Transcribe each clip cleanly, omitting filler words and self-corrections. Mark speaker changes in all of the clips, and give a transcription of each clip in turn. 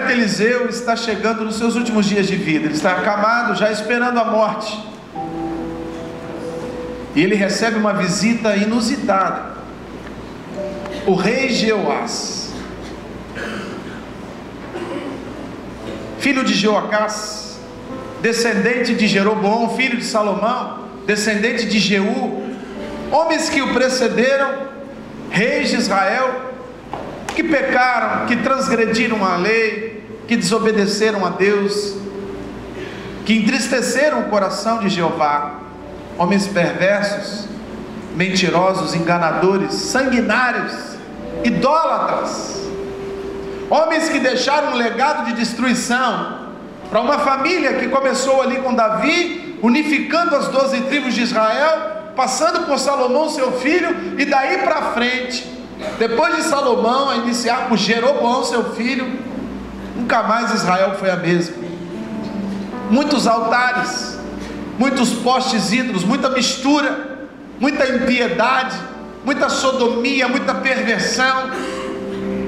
Speaker 1: profeta Eliseu está chegando nos seus últimos dias de vida, ele está acamado, já esperando a morte, e ele recebe uma visita inusitada. O rei Jeoás, filho de Joacás, descendente de Jeroboão, filho de Salomão, descendente de Jeú, homens que o precederam, reis de Israel, que pecaram, que transgrediram a lei, que desobedeceram a Deus, que entristeceram o coração de Jeová, homens perversos, mentirosos, enganadores, sanguinários, idólatras, homens que deixaram um legado de destruição para uma família que começou ali com Davi, unificando as 12 tribos de Israel, passando por Salomão seu filho, e daí para frente, depois de Salomão, a iniciar por Jeroboão seu filho, nunca mais Israel foi a mesma. Muitos altares, muitos postes ídolos, muita mistura, muita impiedade, muita sodomia, muita perversão.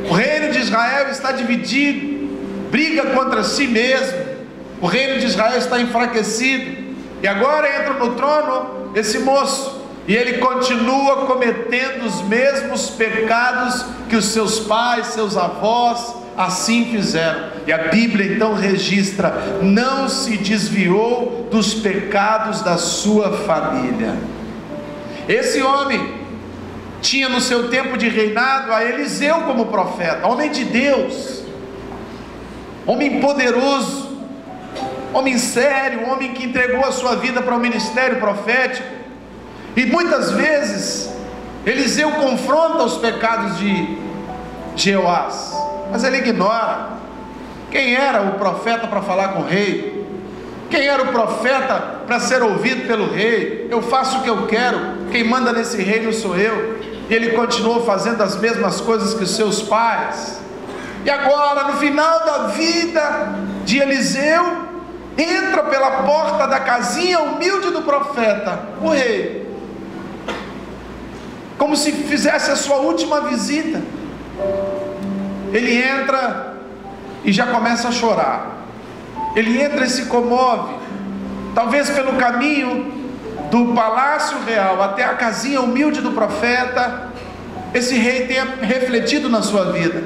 Speaker 1: O reino de Israel está dividido, briga contra si mesmo. O reino de Israel está enfraquecido, e agora entra no trono esse moço, e ele continua cometendo os mesmos pecados que os seus pais, seus avós assim fizeram. E a Bíblia então registra: não se desviou dos pecados da sua família. Esse homem tinha no seu tempo de reinado a Eliseu como profeta, homem de Deus, homem poderoso, homem sério, homem que entregou a sua vida para o ministério profético. E muitas vezes Eliseu confronta os pecados de Jeoás, mas ele ignora. Quem era o profeta para falar com o rei? Quem era o profeta para ser ouvido pelo rei? Eu faço o que eu quero, quem manda nesse reino sou eu. E ele continuou fazendo as mesmas coisas que os seus pais. E agora, no final da vida de Eliseu, entra pela porta da casinha humilde do profeta o rei, como se fizesse a sua última visita. Ele entra e já começa a chorar. Ele entra e se comove. Talvez pelo caminho do palácio real até a casinha humilde do profeta, esse rei tenha refletido na sua vida,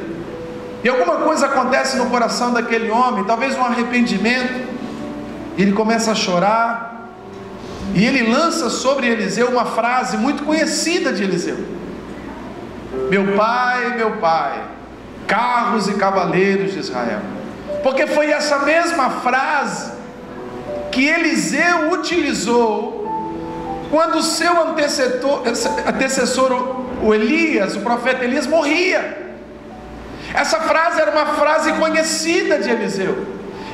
Speaker 1: e alguma coisa acontece no coração daquele homem, talvez um arrependimento. Ele começa a chorar, e ele lança sobre Eliseu uma frase muito conhecida de Eliseu: meu pai, carros e cavaleiros de Israel. Porque foi essa mesma frase que Eliseu utilizou quando o seu antecessor, o Elias, o profeta Elias, morria. Essa frase era uma frase conhecida de Eliseu,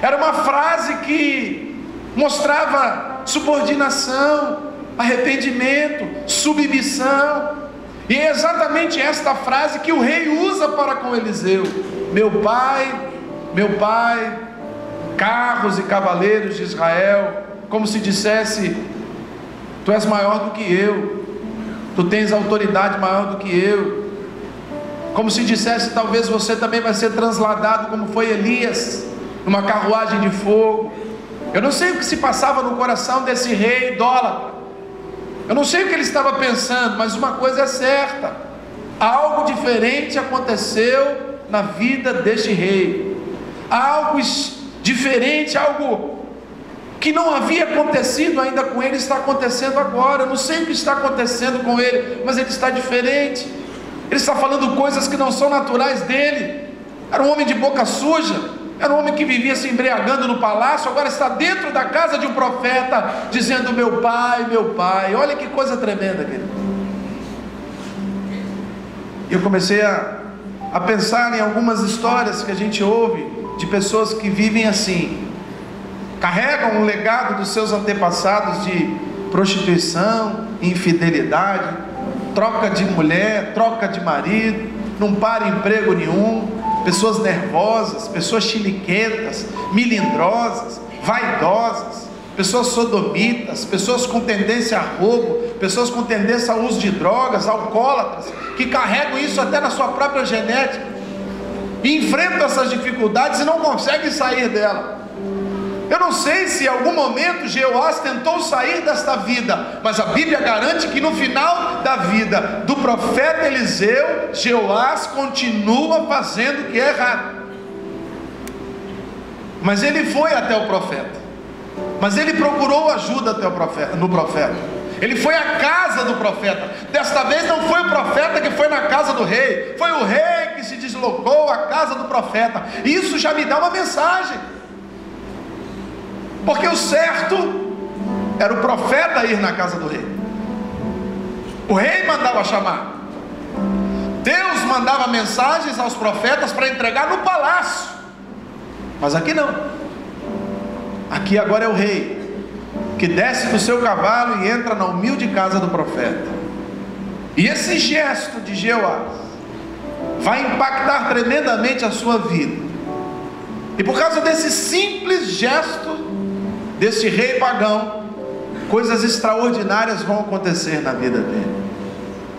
Speaker 1: era uma frase que mostrava subordinação, arrependimento, submissão. E é exatamente esta frase que o rei usa para com Eliseu: meu pai, carros e cavaleiros de Israel. Como se dissesse: tu és maior do que eu, tu tens autoridade maior do que eu. Como se dissesse: talvez você também vai ser transladado como foi Elias, numa carruagem de fogo. Eu não sei o que se passava no coração desse rei idólatra, eu não sei o que ele estava pensando, mas uma coisa é certa: algo diferente aconteceu na vida deste rei. Algo diferente, algo que não havia acontecido ainda com ele, está acontecendo agora. Eu não sei o que está acontecendo com ele, mas ele está diferente. Ele está falando coisas que não são naturais dele. Era um homem de boca suja, era um homem que vivia se embriagando no palácio, agora está dentro da casa de um profeta, dizendo: meu pai. Olha que coisa tremenda, querido. E eu comecei a pensar em algumas histórias que a gente ouve de pessoas que vivem assim, carregam um legado dos seus antepassados de prostituição, infidelidade, troca de mulher, troca de marido, não para emprego nenhum, pessoas nervosas, pessoas chiliquentas, melindrosas, vaidosas, pessoas sodomitas, pessoas com tendência a roubo, pessoas com tendência ao uso de drogas, alcoólatras, que carregam isso até na sua própria genética. e enfrentam essas dificuldades e não conseguem sair dela. Eu não sei se em algum momento Jeoás tentou sair desta vida, mas a Bíblia garante que no final da vida do profeta Eliseu, Jeoás continua fazendo o que é errado. Mas ele foi até o profeta, mas ele procurou ajuda no profeta. Ele foi à casa do profeta. Desta vez não foi o profeta que foi na casa do rei, foi o rei que se deslocou à casa do profeta. Isso já me dá uma mensagem, porque o certo era o profeta ir na casa do rei. O rei mandava chamar, Deus mandava mensagens aos profetas para entregar no palácio. Mas aqui não. Aqui agora é o rei que desce do seu cavalo e entra na humilde casa do profeta. E esse gesto de Jeoás vai impactar tremendamente a sua vida. E por causa desse simples gesto desse rei pagão, coisas extraordinárias vão acontecer na vida dele.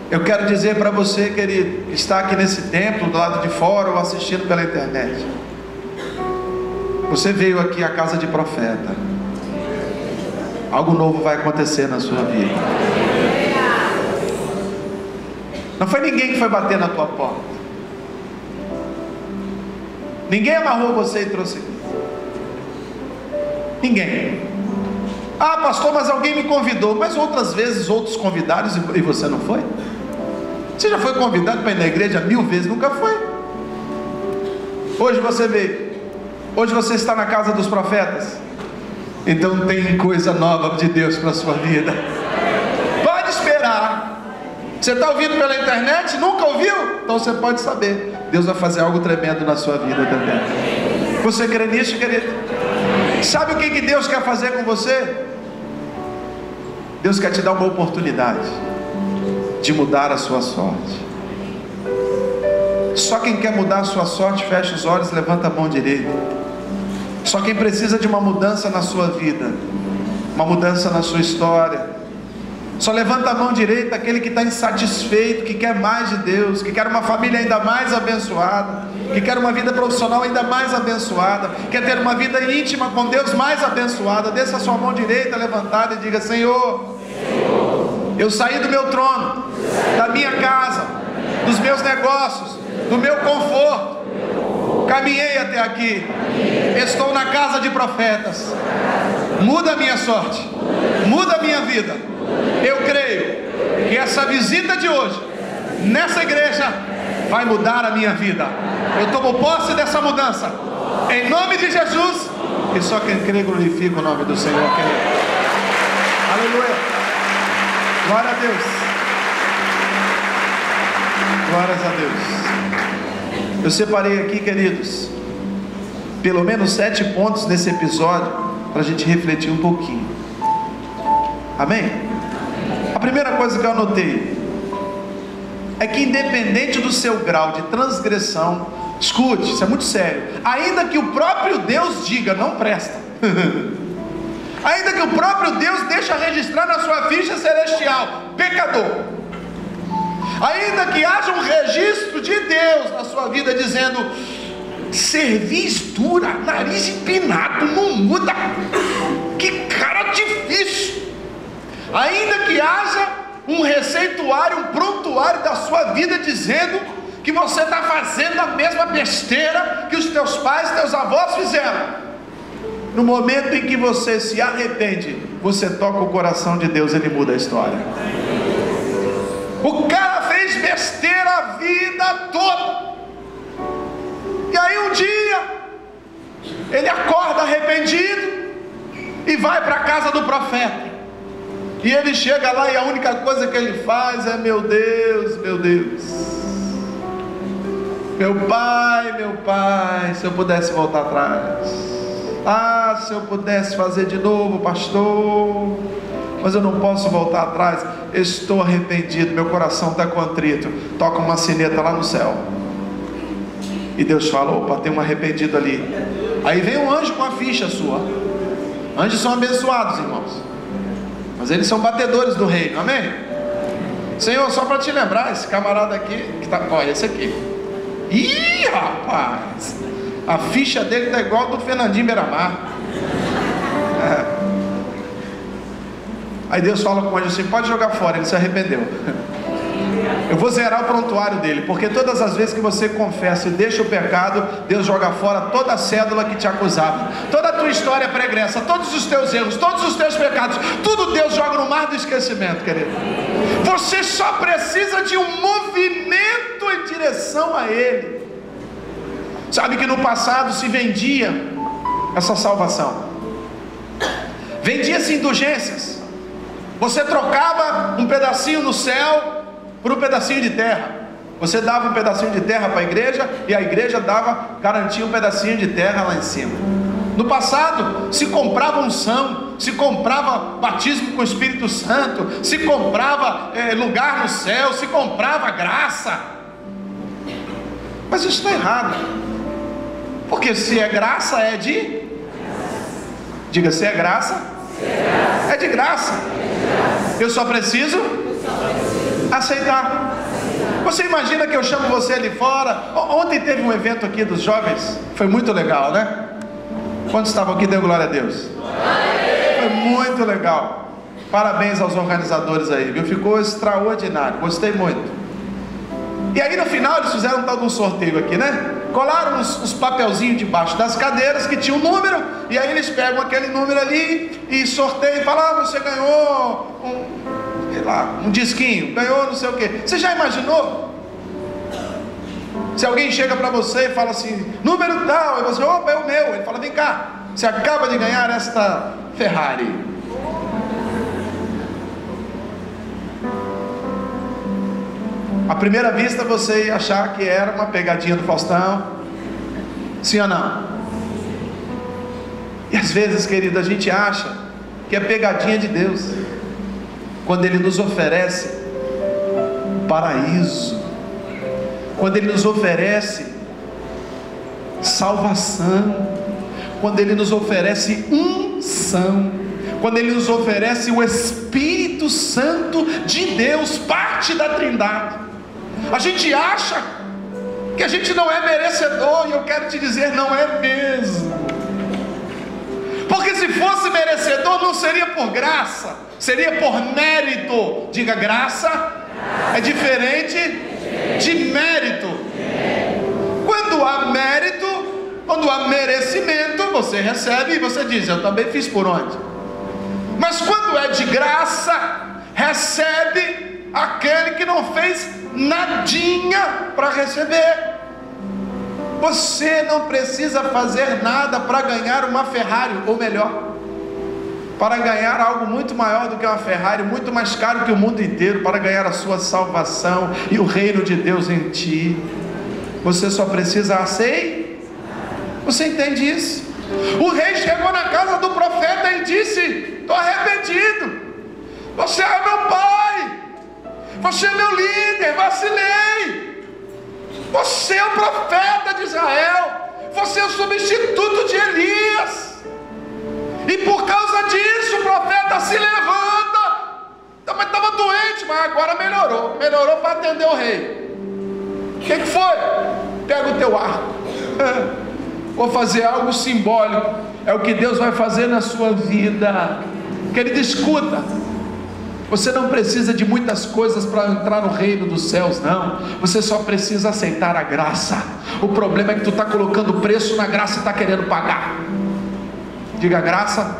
Speaker 1: Eu quero dizer para você, querido, que está aqui nesse templo, do lado de fora ou assistindo pela internet, você veio aqui à casa de profeta. Algo novo vai acontecer na sua vida. Não foi ninguém que foi bater na tua porta. Ninguém amarrou você e trouxe aqui. Ninguém. Ah, pastor, mas alguém me convidou. Mas outras vezes outros convidaram e você não foi? Você já foi convidado para ir na igreja 1000 vezes? Nunca foi. Hoje você veio. Hoje você está na casa dos profetas. Então tem coisa nova de Deus para a sua vida. Pode esperar. Você está ouvindo pela internet? Nunca ouviu? Então você pode saber. Deus vai fazer algo tremendo na sua vida também. Você crê nisso, querido? Sabe o que Deus quer fazer com você? Deus quer te dar uma oportunidade de mudar a sua sorte. Só quem quer mudar a sua sorte, fecha os olhos, levanta a mão direita. Só quem precisa de uma mudança na sua vida, uma mudança na sua história, só levanta a mão direita aquele que está insatisfeito, que quer mais de Deus, que quer uma família ainda mais abençoada, que quer uma vida profissional ainda mais abençoada, quer ter uma vida íntima com Deus mais abençoada. Desça a sua mão direita levantada e diga: Senhor, eu saí do meu trono, da minha casa, dos meus negócios, do meu conforto, caminhei até aqui, estou na casa de profetas. Muda a minha sorte, muda a minha vida. Eu creio que essa visita de hoje nessa igreja vai mudar a minha vida. Eu tomo posse dessa mudança em nome de Jesus. E só quem crê glorifica o nome do Senhor, querido. Aleluia. Glória a Deus. Glórias a Deus. Eu separei aqui, queridos, pelo menos 7 pontos nesse episódio para a gente refletir um pouquinho. Amém? A primeira coisa que eu anotei é que, independente do seu grau de transgressão, escute, isso é muito sério, ainda que o próprio Deus diga não presta, ainda que o próprio Deus deixe registrar na sua ficha celestial pecador, ainda que haja um registro de Deus na sua vida dizendo cerviz dura, nariz empinado, não muda, que cara difícil, ainda que haja um receituário, um prontuário da sua vida dizendo que você está fazendo a mesma besteira que os teus pais, teus avós fizeram, no momento em que você se arrepende, você toca o coração de Deus, Ele muda a história. O cara fez besteira a vida toda, e aí um dia ele acorda arrependido e vai para a casa do profeta. E ele chega lá e a única coisa que ele faz é: meu Deus, meu pai, se eu pudesse voltar atrás, ah, se eu pudesse fazer de novo, pastor, mas eu não posso voltar atrás, estou arrependido, meu coração está contrito. Toca uma sineta lá no céu, e Deus fala: opa, tem um arrependido ali. Aí vem um anjo com a ficha sua. Anjos são abençoados, irmãos, mas eles são batedores do reino, amém? Senhor, só para te lembrar, esse camarada aqui, que tá, olha, esse aqui, Ih, rapaz, a ficha dele está igual a do Fernandinho Beiramar. Aí Deus fala com o anjo assim: pode jogar fora, ele se arrependeu. Eu vou zerar o prontuário dele, porque todas as vezes que você confessa e deixa o pecado, Deus joga fora toda a cédula que te acusava, toda a tua história pregressa, todos os teus erros, todos os teus pecados, tudo Deus joga no mar do esquecimento, querido. Você só precisa de um movimento em direção a Ele. Sabe que no passado se vendia essa salvação, vendia-se indulgências. Você trocava um pedacinho no céu por um pedacinho de terra. Você dava um pedacinho de terra para a igreja, e a igreja garantia um pedacinho de terra lá em cima. No passado se comprava unção, se comprava batismo com o Espírito Santo, se comprava lugar no céu, se comprava graça. Mas isso está errado, porque se é graça é de... Diga, se é graça, é de graça. Eu só preciso aceitar. Você imagina que eu chamo você ali fora? Ontem teve um evento aqui dos jovens, foi muito legal, né? Quantos estavam aqui? Deu glória a Deus. Foi muito legal. Parabéns aos organizadores aí, viu? Ficou extraordinário, gostei muito. E aí no final eles fizeram um tal de um sorteio aqui, né? Colaram uns papelzinhos debaixo das cadeiras que tinha um número, e aí eles pegam aquele número ali e sorteiam e falam: ah, você ganhou um disquinho, ganhou não sei o que. Você já imaginou? Se alguém chega para você e fala assim: número tal, e você: opa, é o meu. Ele fala: vem cá, você acaba de ganhar esta Ferrari. À primeira vista você ia achar que era uma pegadinha do Faustão, sim ou não? E às vezes, querido, a gente acha que é pegadinha de Deus, quando Ele nos oferece paraíso, quando Ele nos oferece salvação, quando Ele nos oferece unção, quando Ele nos oferece o Espírito Santo de Deus, parte da Trindade. A gente acha que a gente não é merecedor, e eu quero te dizer, não é mesmo. Porque se fosse merecedor, não seria por graça, seria por mérito. Diga, graça é diferente de mérito. Quando há mérito, quando há merecimento, você recebe e você diz: eu também fiz por onde? Mas quando é de graça, recebe aquele que não fez nadinha para receber. Você não precisa fazer nada para ganhar uma Ferrari, ou melhor, para ganhar algo muito maior do que uma Ferrari, muito mais caro que o mundo inteiro, para ganhar a sua salvação e o reino de Deus em ti. Você só precisa aceitar. Você entende isso? O rei chegou na casa do profeta e disse: estou arrependido, você é meu pai, você é meu líder, vacilei. Você é o profeta de Israel, você é o substituto de Elias, e por causa disso o profeta se levanta. Mas estava doente, mas agora melhorou para atender o rei. O que foi? Pega o teu arco, vou fazer algo simbólico. É o que Deus vai fazer na sua vida. Querido, escuta, você não precisa de muitas coisas para entrar no reino dos céus, não. Você só precisa aceitar a graça. O problema é que tu está colocando preço na graça e está querendo pagar. Diga, graça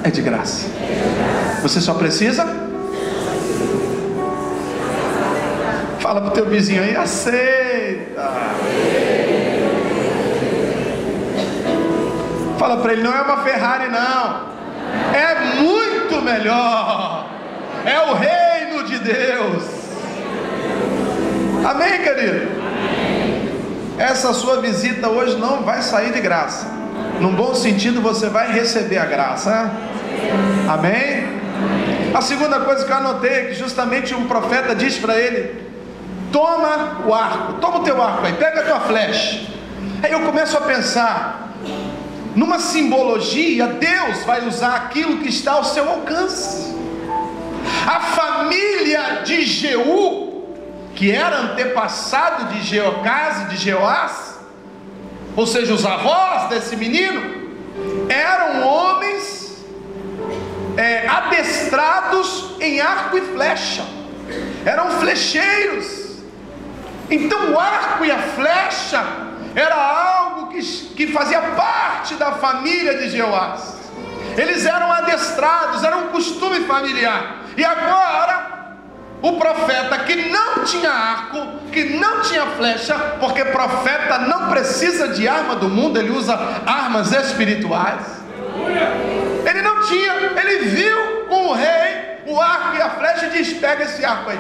Speaker 1: é de graça. Você só precisa. Fala para o teu vizinho aí: aceita. Fala para ele: não é uma Ferrari não, é muito melhor, é o reino de Deus. Amém, querido? Essa sua visita hoje não vai sair de graça. Num bom sentido, você vai receber a graça. Amém? A segunda coisa que eu anotei é que justamente um profeta disse para ele: toma o arco, toma o teu arco aí, pega a tua flecha. Aí eu começo a pensar, numa simbologia, Deus vai usar aquilo que está ao seu alcance. A família de Jeú que era antepassado de Jeocás e de Jeoás, ou seja, os avós desse menino, eram homens adestrados em arco e flecha, eram flecheiros. Então o arco e a flecha era algo que fazia parte da família de Jeoás. Eles eram adestrados, era um costume familiar. E agora o profeta, que não tinha arco, que não tinha flecha, porque profeta não precisa de arma do mundo, ele usa armas espirituais. Ele não tinha, ele viu com o rei o arco e a flecha e diz: pega esse arco aí,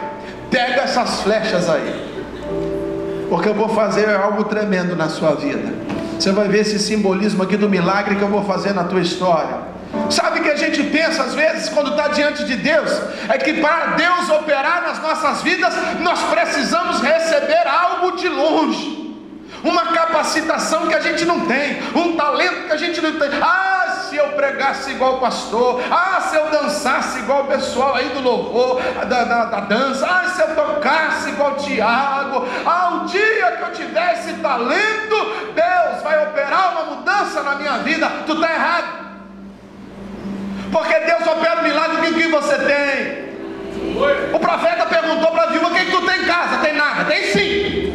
Speaker 1: pega essas flechas aí, porque eu vou fazer algo tremendo na sua vida. Você vai ver esse simbolismo aqui do milagre que eu vou fazer na tua história. Sabe o que a gente pensa às vezes quando está diante de Deus? É que para Deus operar nas nossas vidas, nós precisamos receber algo de longe, uma capacitação que a gente não tem, um talento que a gente não tem. Ah, se eu pregasse igual o pastor, ah, se eu dançasse igual o pessoal aí do louvor, da dança, ah, se eu tocasse igual o Tiago, ah, o dia que eu tiver esse talento, Deus vai operar uma mudança na minha vida. Tu está errado, porque Deus opera o milagre com o que você tem. O profeta perguntou para a viúva: o que tu tem em casa? Tem nada? Tem sim.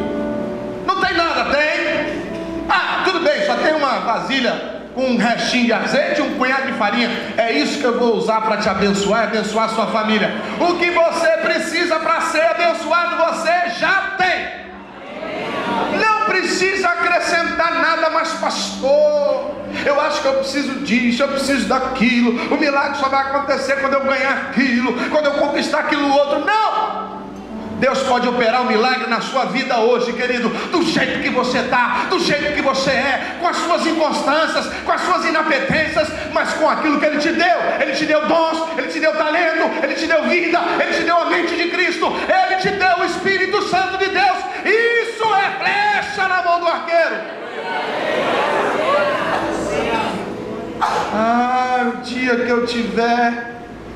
Speaker 1: Não tem nada? Tem. Ah, tudo bem, só tem uma vasilha com um restinho de azeite e um punhado de farinha. É isso que eu vou usar para te abençoar e abençoar a sua família. O que você precisa para ser abençoado, você já tem. Não precisa acrescentar nada. Mas pastor, eu acho que eu preciso disso, eu preciso daquilo, o milagre só vai acontecer quando eu ganhar aquilo, quando eu conquistar aquilo outro. Não! Deus pode operar um milagre na sua vida hoje, querido, do jeito que você está, do jeito que você é, com as suas inconstâncias, com as suas inapetências, mas com aquilo que Ele te deu. Ele te deu dons, Ele te deu talento, Ele te deu vida, Ele te deu a mente de Cristo, Ele te deu o Espírito Santo de Deus. Isso é flecha na mão do arqueiro. Ah, o dia que eu tiver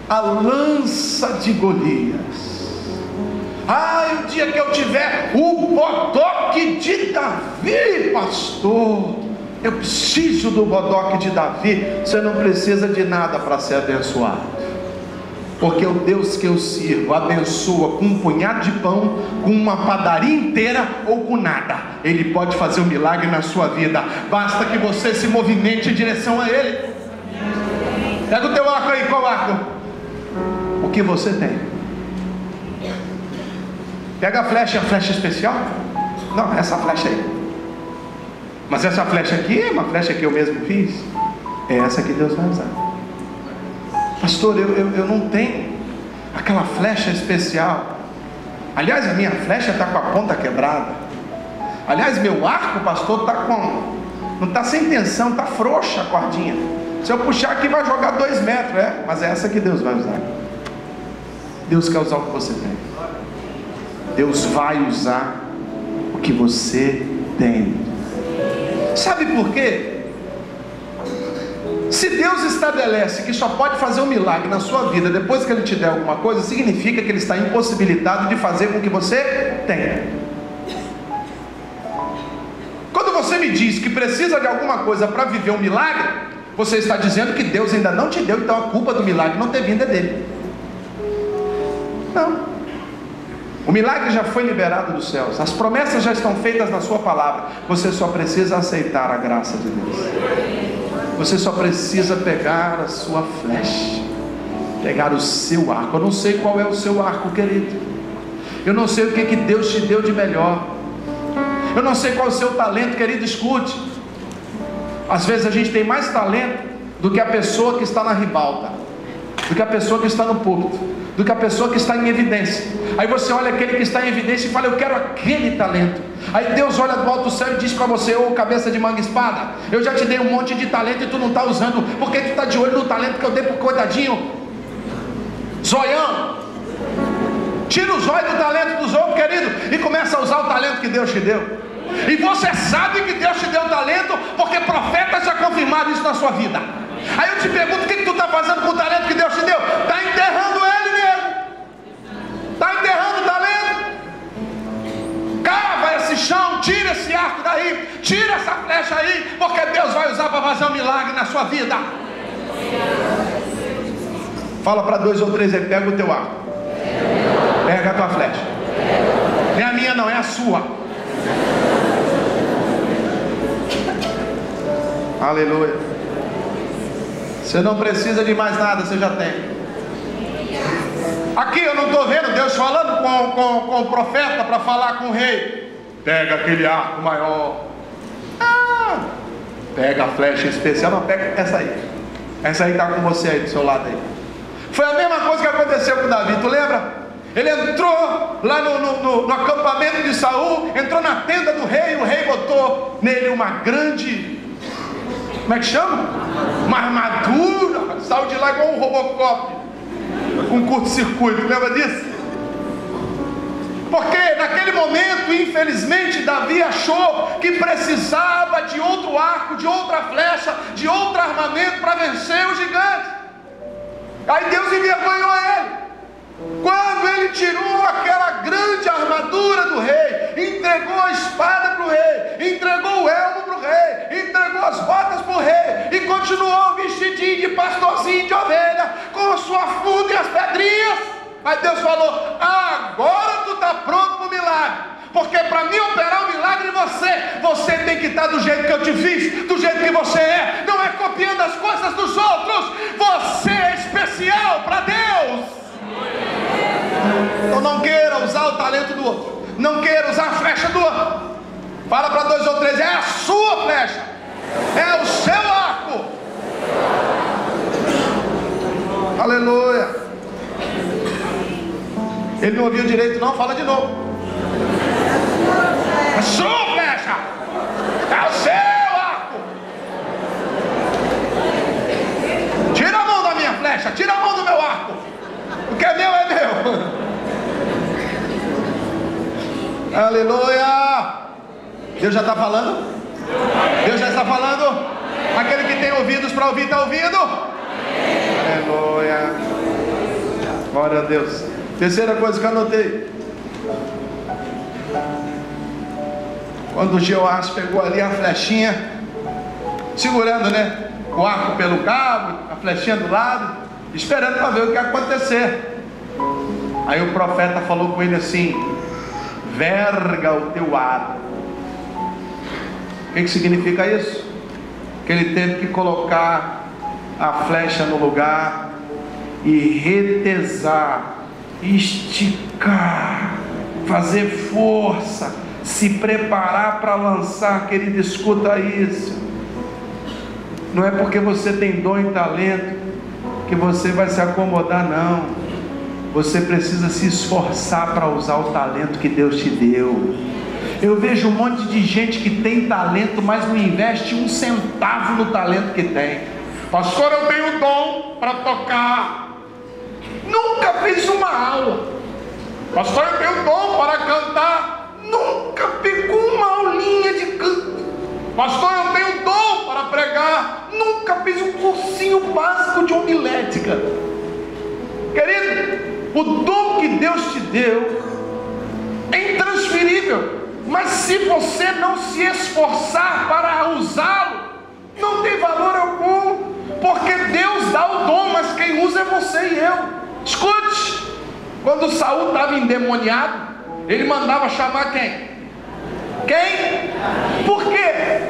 Speaker 1: a lança de Golias, ah, o dia que eu tiver o bodoque de Davi, pastor, eu preciso do bodoque de Davi. Você não precisa de nada para ser abençoado, porque o Deus que eu sirvo abençoa com um punhado de pão, com uma padaria inteira ou com nada. Ele pode fazer um milagre na sua vida, basta que você se movimente em direção a Ele. Pega o teu arco aí. Qual arco? O que você tem. Pega a flecha especial. Não, essa flecha aí. Mas essa flecha aqui é uma flecha que eu mesmo fiz. É essa que Deus vai usar. Pastor, eu não tenho aquela flecha especial. Aliás, a minha flecha está com a ponta quebrada. Aliás, meu arco, pastor, está com... não está sem tensão, está frouxa a cordinha. Se eu puxar aqui vai jogar 2 metros. Mas é essa que Deus vai usar. Deus quer usar o que você tem. Deus vai usar o que você tem. Sabe por quê? Se Deus estabelece que só pode fazer um milagre na sua vida depois que Ele te der alguma coisa, significa que Ele está impossibilitado de fazer com que você tenha. Quando você me diz que precisa de alguma coisa para viver um milagre, você está dizendo que Deus ainda não te deu, então a culpa do milagre não ter vindo é dele. Não. O milagre já foi liberado dos céus, as promessas já estão feitas na sua palavra. Você só precisa aceitar a graça de Deus. Você só precisa pegar a sua flecha, pegar o seu arco. Eu não sei qual é o seu arco, querido. Eu não sei o que Deus te deu de melhor. Eu não sei qual é o seu talento, querido. Escute. Às vezes a gente tem mais talento do que a pessoa que está na ribalta, do que a pessoa que está no púlpito, do que a pessoa que está em evidência. Aí você olha aquele que está em evidência e fala: eu quero aquele talento. Aí Deus olha do alto do céu e diz para você: ô cabeça de manga espada, eu já te dei um monte de talento e tu não está usando. Por que tu está de olho no talento que eu dei para o coitadinho zoião? Tira o zóio do talento dos outros, querido, e começa a usar o talento que Deus te deu. E você sabe que Deus te deu talento, porque profetas já confirmaram isso na sua vida. Aí eu te pergunto: o que tu está fazendo com o talento que Deus te deu? Está enterrando ele mesmo. Está enterrando o talento. fazer um milagre na sua vida. Fala para 2 ou 3 aí, pega o teu arco, pega a tua flecha. Não é a minha não, é a sua. Aleluia. Você não precisa de mais nada, você já tem. Aqui eu não estou vendo Deus falando com o profeta para falar com o rei. Pega aquele arco maior. Pega a flecha especial. Não, pega essa aí. Essa aí está com você aí do seu lado aí. Foi a mesma coisa que aconteceu com Davi, tu lembra? Ele entrou lá no acampamento de Saul, entrou na tenda do rei, o rei botou nele uma grande, como é que chama? Uma armadura, saiu de lá igual um Robocop, com curto-circuito, lembra disso? Porque naquele momento, infelizmente, Davi achou que precisava de outro arco, de outra flecha, de outro armamento para vencer o gigante. Aí Deus envergonhou ele. Quando ele tirou aquela grande armadura do rei, entregou a espada para o rei, entregou o elmo para o rei, entregou as botas para o rei, e continuou vestidinho de pastorzinho de ovelha, com a sua funda e as pedrinhas. Aí Deus falou: agora tu está pronto para o milagre. Porque para mim operar o milagre em você tem que estar do jeito que eu te fiz, do jeito que você é. Não é copiando as coisas dos outros. Você é especial para Deus. Então não queira usar o talento do outro, não queira usar a flecha do outro. Fala para 2 ou 3, é a sua flecha, é o seu arco. Aleluia. Ele não ouviu direito não, fala de novo. A sua flecha é o seu arco. Tira a mão da minha flecha, tira a mão do meu arco. O que é meu é meu. Aleluia. Deus já está falando? Deus já está falando? Aquele que tem ouvidos para ouvir, está ouvindo? Aleluia. Glória a Deus. Terceira coisa que eu anotei. Quando o Jeoás pegou ali a flechinha, segurando, né, o arco pelo cabo, a flechinha do lado, esperando para ver o que ia acontecer. Aí o profeta falou com ele assim: verga o teu arco. O que significa isso? Que ele teve que colocar a flecha no lugar e retesar, esticar, fazer força, se preparar para lançar. Querido, escuta isso. Não é porque você tem dom e talento que você vai se acomodar, não. Você precisa se esforçar para usar o talento que Deus te deu. Eu vejo um monte de gente que tem talento, mas não investe um centavo no talento que tem. Pastor, eu tenho dom para tocar, nunca fiz uma aula. Pastor, eu tenho dom para cantar, nunca pegou uma aulinha de canto. Pastor, eu tenho dom para pregar, nunca fiz um cursinho básico de homilética. Querido, o dom que Deus te deu é intransferível, mas se você não se esforçar para usá-lo, não tem valor algum, porque Deus dá o dom, mas quem usa é você e eu. Escute, quando Saul estava endemoniado, ele mandava chamar quem? Quem? Por quê?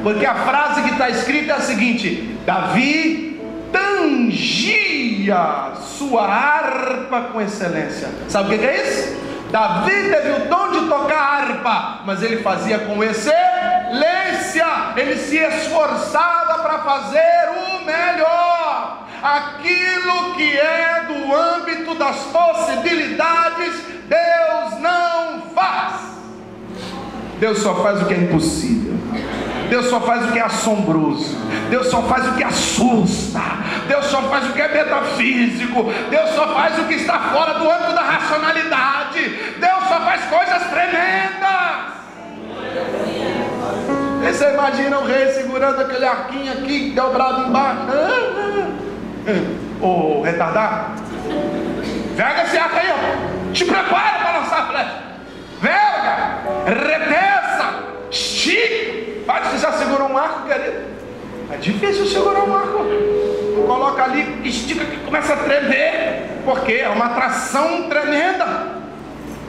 Speaker 1: Porque a frase que está escrita é a seguinte: Davi tangia sua harpa com excelência. Sabe o que é isso? Davi teve o dom de tocar harpa, mas ele fazia com excelência. Ele se esforçava para fazer o melhor. Aquilo que é do âmbito das possibilidades, Deus não faz. Deus só faz o que é impossível. Deus só faz o que é assombroso. Deus só faz o que assusta. Deus só faz o que é metafísico. Deus só faz o que está fora do âmbito da racionalidade. Deus só faz coisas tremendas. E você imagina o rei segurando aquele arquinho aqui, dobrado embaixo. Ô retardado, pega esse arco aí, ó. Te prepara para lançar a flecha. Verga, retesa, estica. Pai, você já segurou um arco, querido? É difícil segurar um arco. Coloca ali, estica que começa a tremer, porque é uma atração tremenda.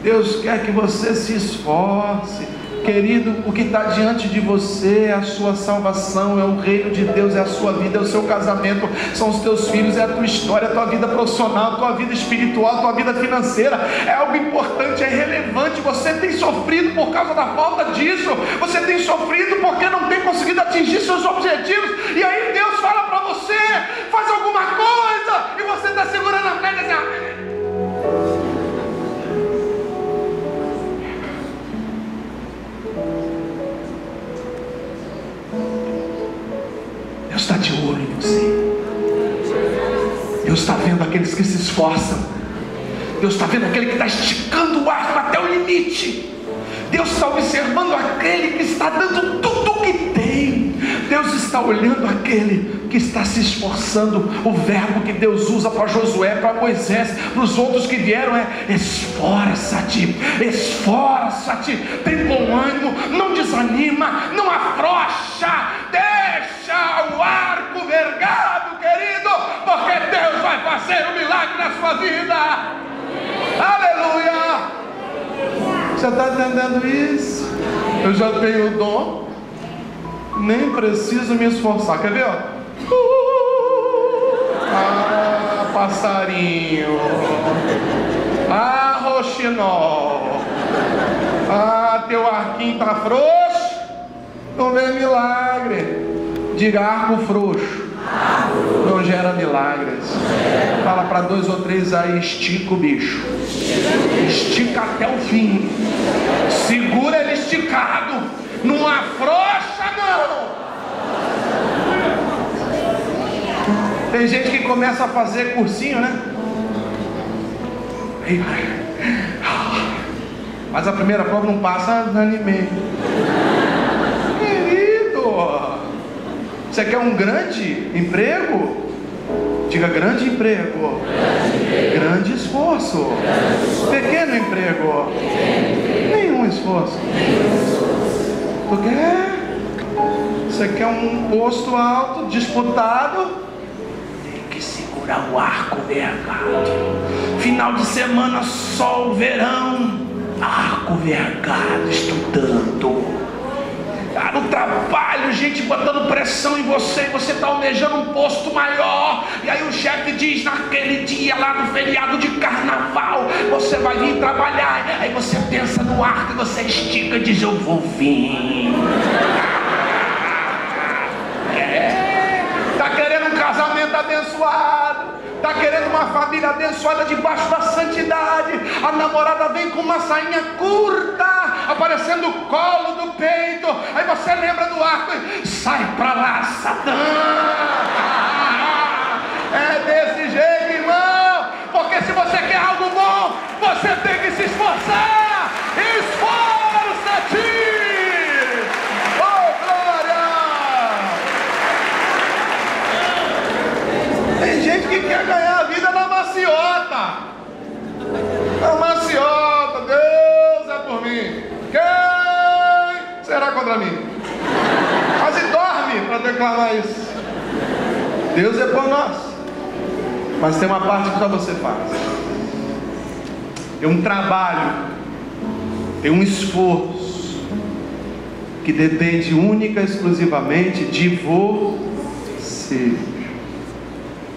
Speaker 1: Deus quer que você se esforce. Querido, o que está diante de você é a sua salvação, é o reino de Deus, é a sua vida, é o seu casamento, são os teus filhos, é a tua história, é a tua vida profissional, a tua vida espiritual, a tua vida financeira. É algo importante, é relevante. Você tem sofrido por causa da falta disso, você tem sofrido porque não tem conseguido atingir seus objetivos, e aí Deus fala para você, faz alguma coisa, e você está segurando a perna assim, Deus está de olho em você. Deus está vendo aqueles que se esforçam. Deus está vendo aquele que está esticando o arco até o limite. Deus está observando aquele que está dando tudo o que tem. Deus está olhando aquele que está se esforçando. O verbo que Deus usa para Josué, para Moisés, para os outros que vieram é: esforça-te, esforça-te, tem bom ânimo, não desanima, não afrouxa, deixa o arco vergado, querido, porque Deus vai fazer um milagre na sua vida. Aleluia! Você está entendendo isso? Eu já tenho o dom, nem preciso me esforçar. Quer ver? Ah, passarinho. Ah, roxinol. Ah, teu arquinho está frouxo. Não vem milagre. Diga: arco frouxo não gera milagres. Fala para 2 ou 3 aí: estica o bicho, estica até o fim, segura ele esticado, não afrouxa não. Tem gente que começa a fazer cursinho, né? Mas a primeira prova não passa, desanimei. Querido, você quer um grande emprego? Diga: grande emprego, grande esforço. Pequeno emprego, nenhum esforço. Tu quer? Você quer um posto alto, disputado? Tem que segurar o arco vergado. Final de semana, sol, verão, arco vergado, estudando. No trabalho, gente botando pressão em você, e você está almejando um posto maior, e aí o chefe diz: naquele dia lá no feriado de carnaval você vai vir trabalhar. Aí você pensa no arco e você estica e diz: eu vou vir. Está querendo um casamento abençoado, está querendo uma família abençoada debaixo da santidade. A namorada vem com uma sainha curta, aparecendo o colo do peito. Aí você lembra do arco e sai pra lá, Satã. É desse jeito, irmão. Porque se você quer algo bom, você tem que se esforçar. Esforça-te. Oh, glória. Tem gente que quer ganhar a vida na maciota. Na maciota. Deus é por mim. Quem será contra mim? Quase dorme para declarar isso. Deus é por nós. Mas tem uma parte que só você faz. Tem um trabalho, tem um esforço que depende única e exclusivamente de você.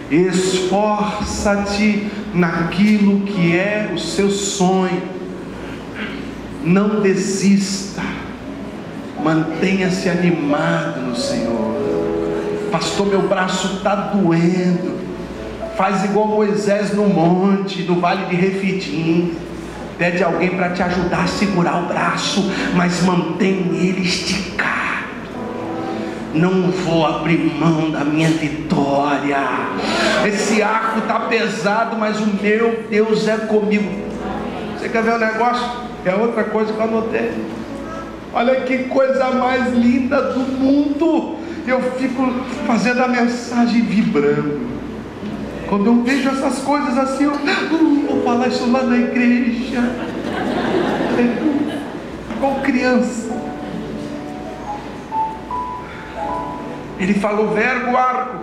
Speaker 1: Esforça-te naquilo que é o seu sonho. Não desista. Mantenha-se animado no Senhor. Pastor, meu braço está doendo. Faz igual Moisés no monte, no vale de Refidim. Pede alguém para te ajudar a segurar o braço, mas mantém ele esticado. Não vou abrir mão da minha vitória. Esse arco está pesado, mas o meu Deus é comigo. Você quer ver o negócio? É outra coisa que eu anotei. Olha que coisa mais linda do mundo. Eu fico fazendo a mensagem vibrando. Quando eu vejo essas coisas assim, eu vou falar isso lá na igreja. Igual criança. Ele falou: verga o arco.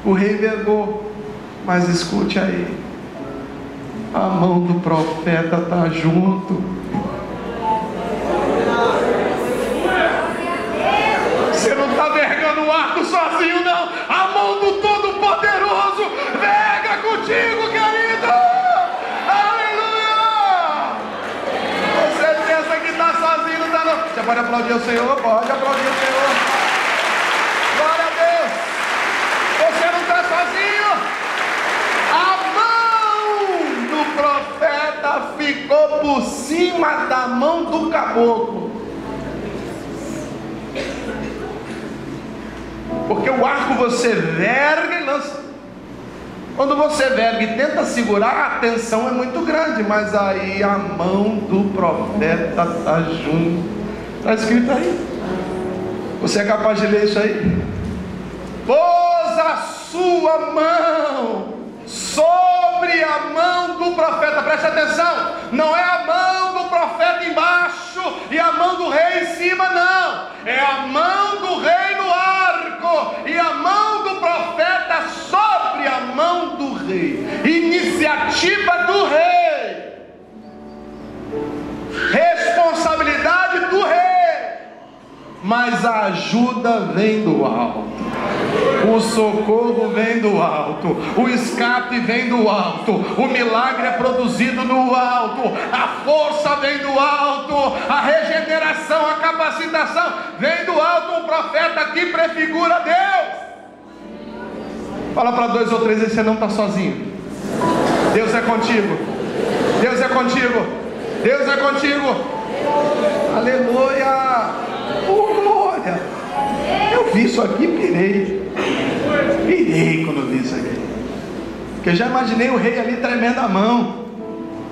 Speaker 1: O rei vergou. Mas escute aí, a mão do profeta está junto. Você não está vergando o arco sozinho, não. A mão do Todo-Poderoso verga contigo, querido. Aleluia! Você pensa que está sozinho, não está, não. Você pode aplaudir o Senhor? Pode aplaudir o Senhor. Glória a Deus. Você não está sozinho. A mão do profeta ficou por cima da mão do caboclo. Porque o arco você verga e lança. Quando você verga e tenta segurar, a tensão é muito grande. Mas aí a mão do profeta está junto. Está escrito aí. Você é capaz de ler isso aí? Pôs a sua mão sobre a mão do profeta. Preste atenção. Não é a mão do profeta embaixo e a mão do rei em cima, não. É a mão do rei no arco e a mão do profeta sobre a mão do rei. Iniciativa do rei, responsabilidade do rei, mas a ajuda vem do alto. O socorro vem do alto, o escape vem do alto, o milagre é produzido no alto, a força vem do alto, a regeneração, a capacitação vem do alto. Um profeta aqui prefigura Deus. Fala para 2 ou 3 e você não está sozinho. Deus é contigo, Deus é contigo, Deus é contigo. Aleluia, glória. Eu vi isso aqui, pirei quando eu vi isso aqui, porque eu já imaginei o rei ali tremendo a mão,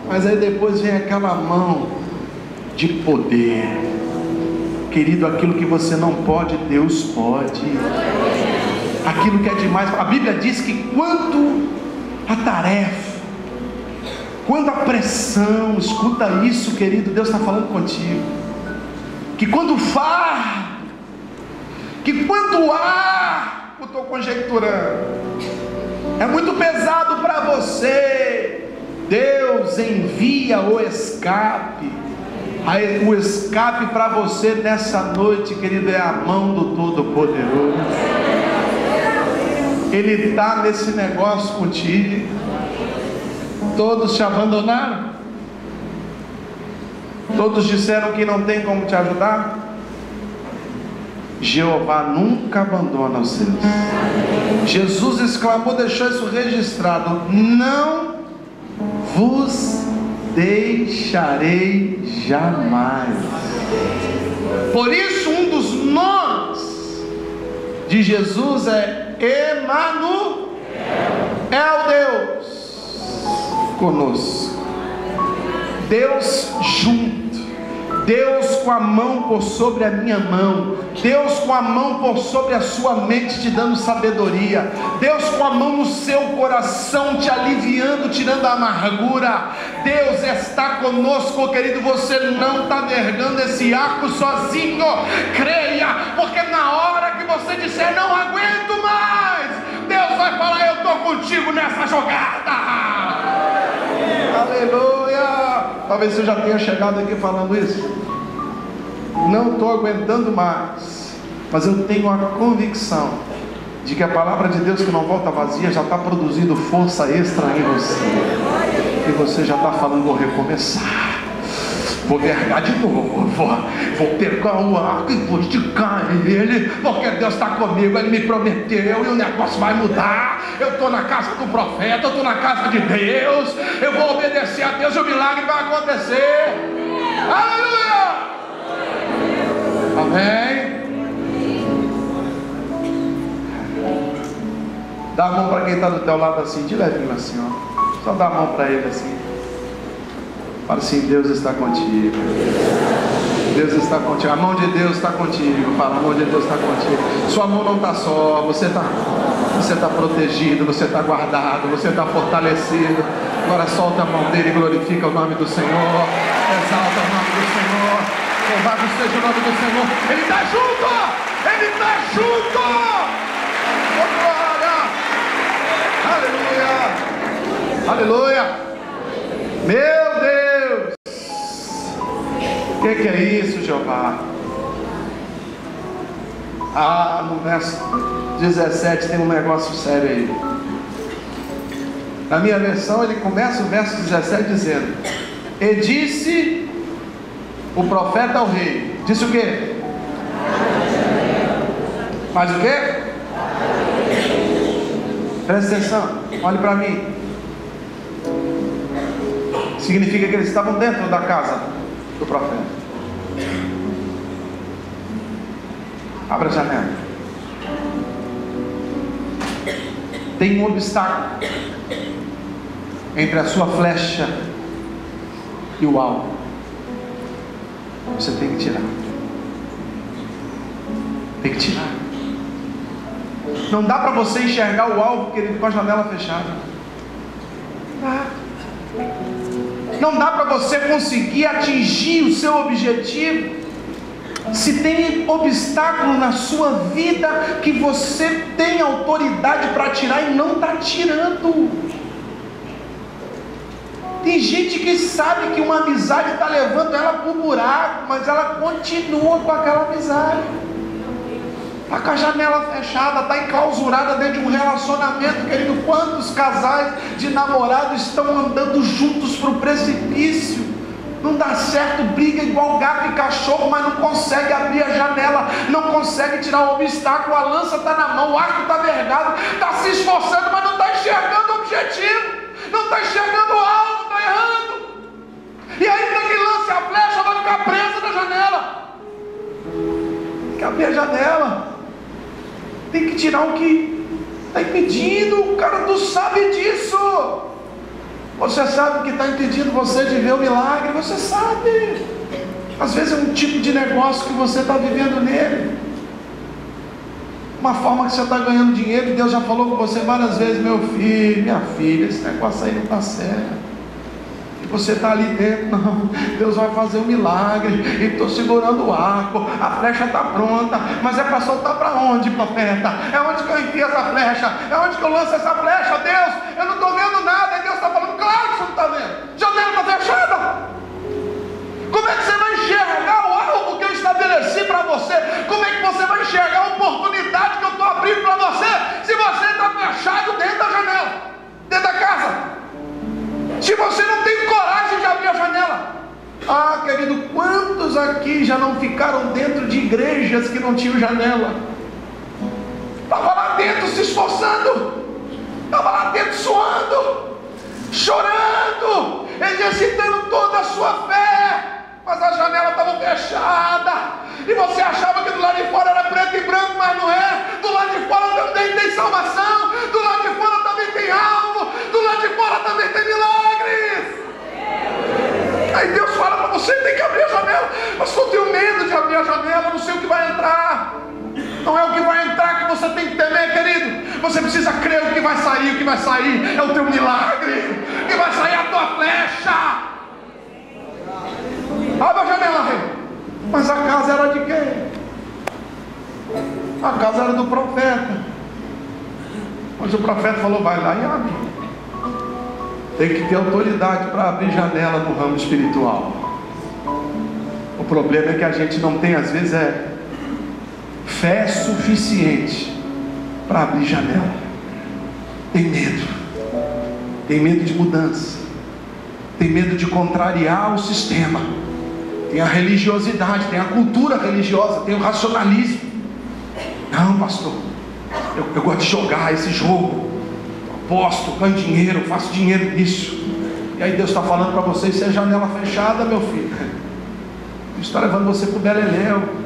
Speaker 1: mas aí depois vem aquela mão de poder. Querido, aquilo que você não pode, Deus pode. Aquilo que é demais, a Bíblia diz que quanto a tarefa, quando a pressão, escuta isso, querido, Deus está falando contigo, que quando o fardo, que quanto ar, eu estou conjecturando, é muito pesado para você, Deus envia o escape. Aí, o escape para você nessa noite, querido, é a mão do Todo-Poderoso. Ele está nesse negócio contigo. Todos te abandonaram, todos disseram que não tem como te ajudar. Jeová nunca abandona os seus. Jesus exclamou, deixou isso registrado: não vos deixarei jamais. Por isso, um dos nomes de Jesus é Emanuel, Deus conosco, Deus junto. Deus com a mão por sobre a minha mão, Deus com a mão por sobre a sua mente te dando sabedoria, Deus com a mão no seu coração te aliviando, tirando a amargura. Deus está conosco, querido. Você não está vergando esse arco sozinho. Creia, porque na hora que você disser não aguento mais, Deus vai falar: eu estou contigo nessa jogada. Aleluia. Talvez você já tenha chegado aqui falando isso: não estou aguentando mais, mas eu tenho a convicção de que a palavra de Deus, que não volta vazia, já está produzindo força extra em você, e você já está falando: vou recomeçar, vou vergar de novo, vou pegar o arco e vou esticar ele, porque Deus está comigo, Ele me prometeu e o negócio vai mudar. Eu estou na casa do profeta, eu estou na casa de Deus, eu vou obedecer a Deus e o milagre vai acontecer. Aleluia! Amém? Dá a mão para quem está do teu lado assim, de levinho assim, ó. Só dá a mão para ele assim. Fala assim: Deus está contigo. Deus está contigo. A mão de Deus está contigo. Fala: a mão de Deus está contigo. Sua mão não está só. Você está protegido. Você está guardado. Você está fortalecido. Agora solta a mão dele e glorifica o nome do Senhor. Exalta o nome do Senhor. Louvado seja o nome do Senhor. Ele está junto. Ele está junto. Oh, glória. Aleluia. Aleluia. Meu Deus. O que é isso, Jeová? No verso 17 tem um negócio sério aí. Na minha versão ele começa o verso 17 dizendo: e disse o profeta ao rei. Disse o quê? Mas o quê? Presta atenção, olhe para mim. Significa que eles estavam dentro da casa do profeta. Abra a janela. Tem um obstáculo entre a sua flecha e o alvo. Você tem que tirar. Tem que tirar. Não dá para você enxergar o alvo, querido, com a janela fechada. Não dá para você conseguir atingir o seu objetivo se tem obstáculo na sua vida que você tem autoridade para tirar e não está tirando. Tem gente que sabe que uma amizade está levando ela para o buraco, mas ela continua com aquela amizade. Está com a janela fechada, está enclausurada dentro de um relacionamento, querido. Quantos casais de namorados estão andando juntos para o precipício? Não dá certo, briga igual gato e cachorro, mas não consegue abrir a janela, não consegue tirar o obstáculo, a lança está na mão, o arco está vergado, está se esforçando, mas não está enxergando o objetivo, não está enxergando o alvo, está errando. E ainda que lance a flecha, vai ficar presa na janela. Tem que abrir a janela, tem que tirar o que está impedindo. O cara não sabe disso. Você sabe que está impedindo você de ver o milagre. Você sabe. Às vezes é um tipo de negócio que você está vivendo nele, uma forma que você está ganhando dinheiro, e Deus já falou com você várias vezes: meu filho, minha filha, esse negócio aí não está certo. E você está ali dentro: não, Deus vai fazer um milagre, e estou segurando o arco, a flecha está pronta, mas é para soltar para onde, profeta? É onde que eu enfio essa flecha? É onde que eu lanço essa flecha? Deus, eu não estou vendo nada. E Deus está falando: claro que você não está vendo, janela está fechada. Como é que você vai enxergar o alvo que eu estabeleci para você? Como é que você vai enxergar a oportunidade que eu estou abrindo para você, se você está fechado dentro da janela, dentro da casa? Se você não tem coragem de abrir a janela. Querido, quantos aqui já não ficaram dentro de igrejas que não tinham janela? Estava lá dentro se esforçando, estava lá dentro suando, chorando, exercitando toda a sua fé, mas a janela estava fechada, e você achava que do lado de fora era preto e branco, mas não é. Do lado de fora também tem salvação, do lado de fora também tem alvo, do lado de fora também tem milagres. Aí Deus fala para você: tem que abrir a janela. Mas eu tenho medo de abrir a janela, não sei o que vai entrar. Não é o que vai entrar que você tem que temer, querido. Você precisa crer o que vai sair. O que vai sair é o teu milagre, o que vai sair é a tua flecha. Abre a janela, rei. Mas a casa era de quem? A casa era do profeta. Mas o profeta falou: vai lá e abre. Tem que ter autoridade para abrir janela no ramo espiritual. O problema é que a gente não tem, às vezes, fé suficiente para abrir janela. Tem medo. Tem medo de mudança. Tem medo de contrariar o sistema. Tem a religiosidade, tem a cultura religiosa, tem o racionalismo. Não, pastor, eu gosto de jogar esse jogo, aposto, ganho dinheiro, faço dinheiro nisso. E aí Deus está falando para você: isso é janela fechada, meu filho. Isso está levando você para o beleléu.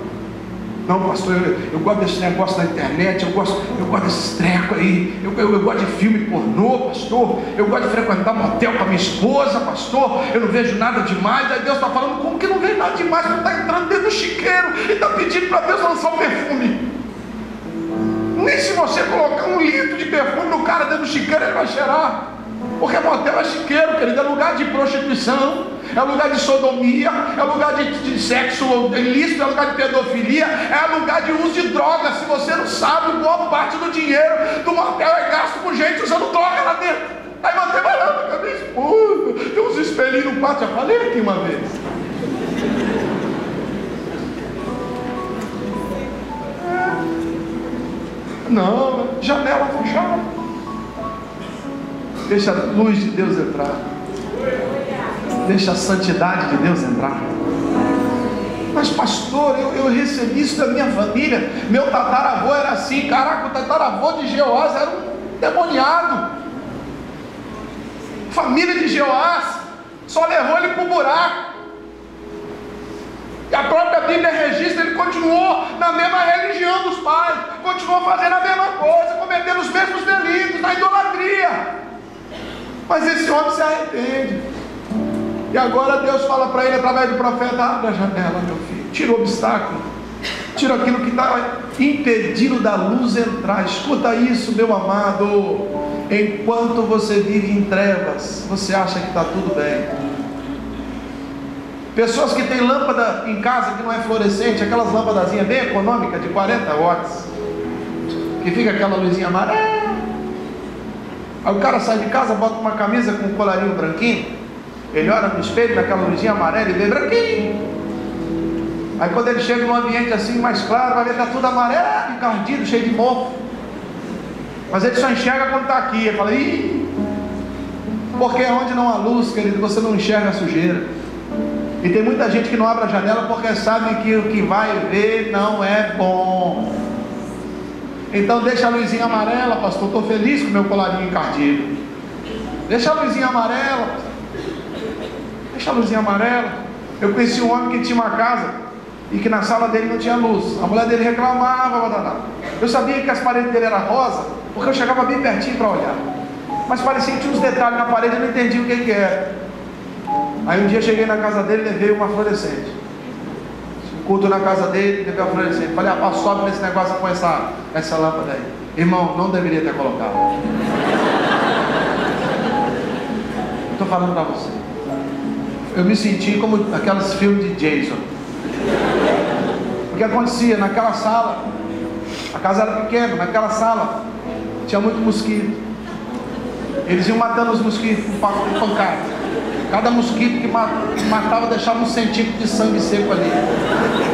Speaker 1: Não, pastor, eu gosto desse negócio na internet, eu gosto desses trecos aí, eu gosto de filme pornô, pastor, eu gosto de frequentar motel com a minha esposa, pastor, eu não vejo nada demais. Aí Deus está falando: como que não vê nada demais? Você está entrando dentro do chiqueiro e está pedindo para Deus lançar um perfume. Nem se você colocar 1 litro de perfume no cara dentro do chiqueiro, ele vai cheirar. Porque motel é chiqueiro, querido, é lugar de prostituição, é lugar de sodomia, é lugar de sexo ilícito, é lugar de pedofilia, é lugar de uso de drogas. Se você não sabe, boa parte do dinheiro do motel é gasto com gente usando droga lá dentro. Aí você vai lá com a minha esposa, tem uns espelhinhos no quarto, já falei aqui uma vez. Não, janela fechada. Deixa a luz de Deus entrar. Deixa a santidade de Deus entrar. Mas pastor, eu recebi isso da minha família. Meu tataravô era assim. Caraca, o tataravô de Jeoás era um demoniado. Família de Jeoás só levou ele para o buraco. E a própria Bíblia registra, ele continuou na mesma religião dos pais, continuou fazendo a mesma coisa, cometendo os mesmos delitos, na idolatria. Mas esse homem se arrepende. E agora Deus fala para ele através do profeta: abre a janela, meu filho, tira o obstáculo, tira aquilo que está impedindo da luz entrar. Escuta isso, meu amado. Enquanto você vive em trevas, você acha que está tudo bem. Pessoas que têm lâmpada em casa que não é fluorescente, aquelas lâmpadazinhas bem econômicas de 40 watts, que fica aquela luzinha amarela. Aí o cara sai de casa, bota uma camisa com um colarinho branquinho, ele olha no espelho naquela luzinha amarela e vê branquinho. Aí quando ele chega num ambiente assim mais claro, vai ver que está tudo amarelo, encardido, cheio de mofo. Mas ele só enxerga quando está aqui. Ele fala: ih, porque onde não há luz, querido, você não enxerga a sujeira. E tem muita gente que não abre a janela porque sabe que o que vai ver não é bom. Então deixa a luzinha amarela, pastor. Estou feliz com o meu colarinho encardido. Deixa a luzinha amarela. Deixa a luzinha amarela. Eu conheci um homem que tinha uma casa e que na sala dele não tinha luz. A mulher dele reclamava. Eu sabia que as paredes dele eram rosa porque eu chegava bem pertinho para olhar. Mas parecia que tinha uns detalhes na parede e eu não entendia o que era. Aí um dia cheguei na casa dele e levei uma fluorescente. Culto na casa dele, levei a fluorescente. Falei: rapaz, sobe nesse negócio com essa lâmpada aí. Irmão, não deveria ter colocado. Estou falando para você. Eu me senti como aqueles filmes de Jason. O que acontecia naquela sala? A casa era pequena, naquela sala tinha muito mosquito. Eles iam matando os mosquitos com pancada. Cada mosquito que matava deixava 1 centímetro de sangue seco ali.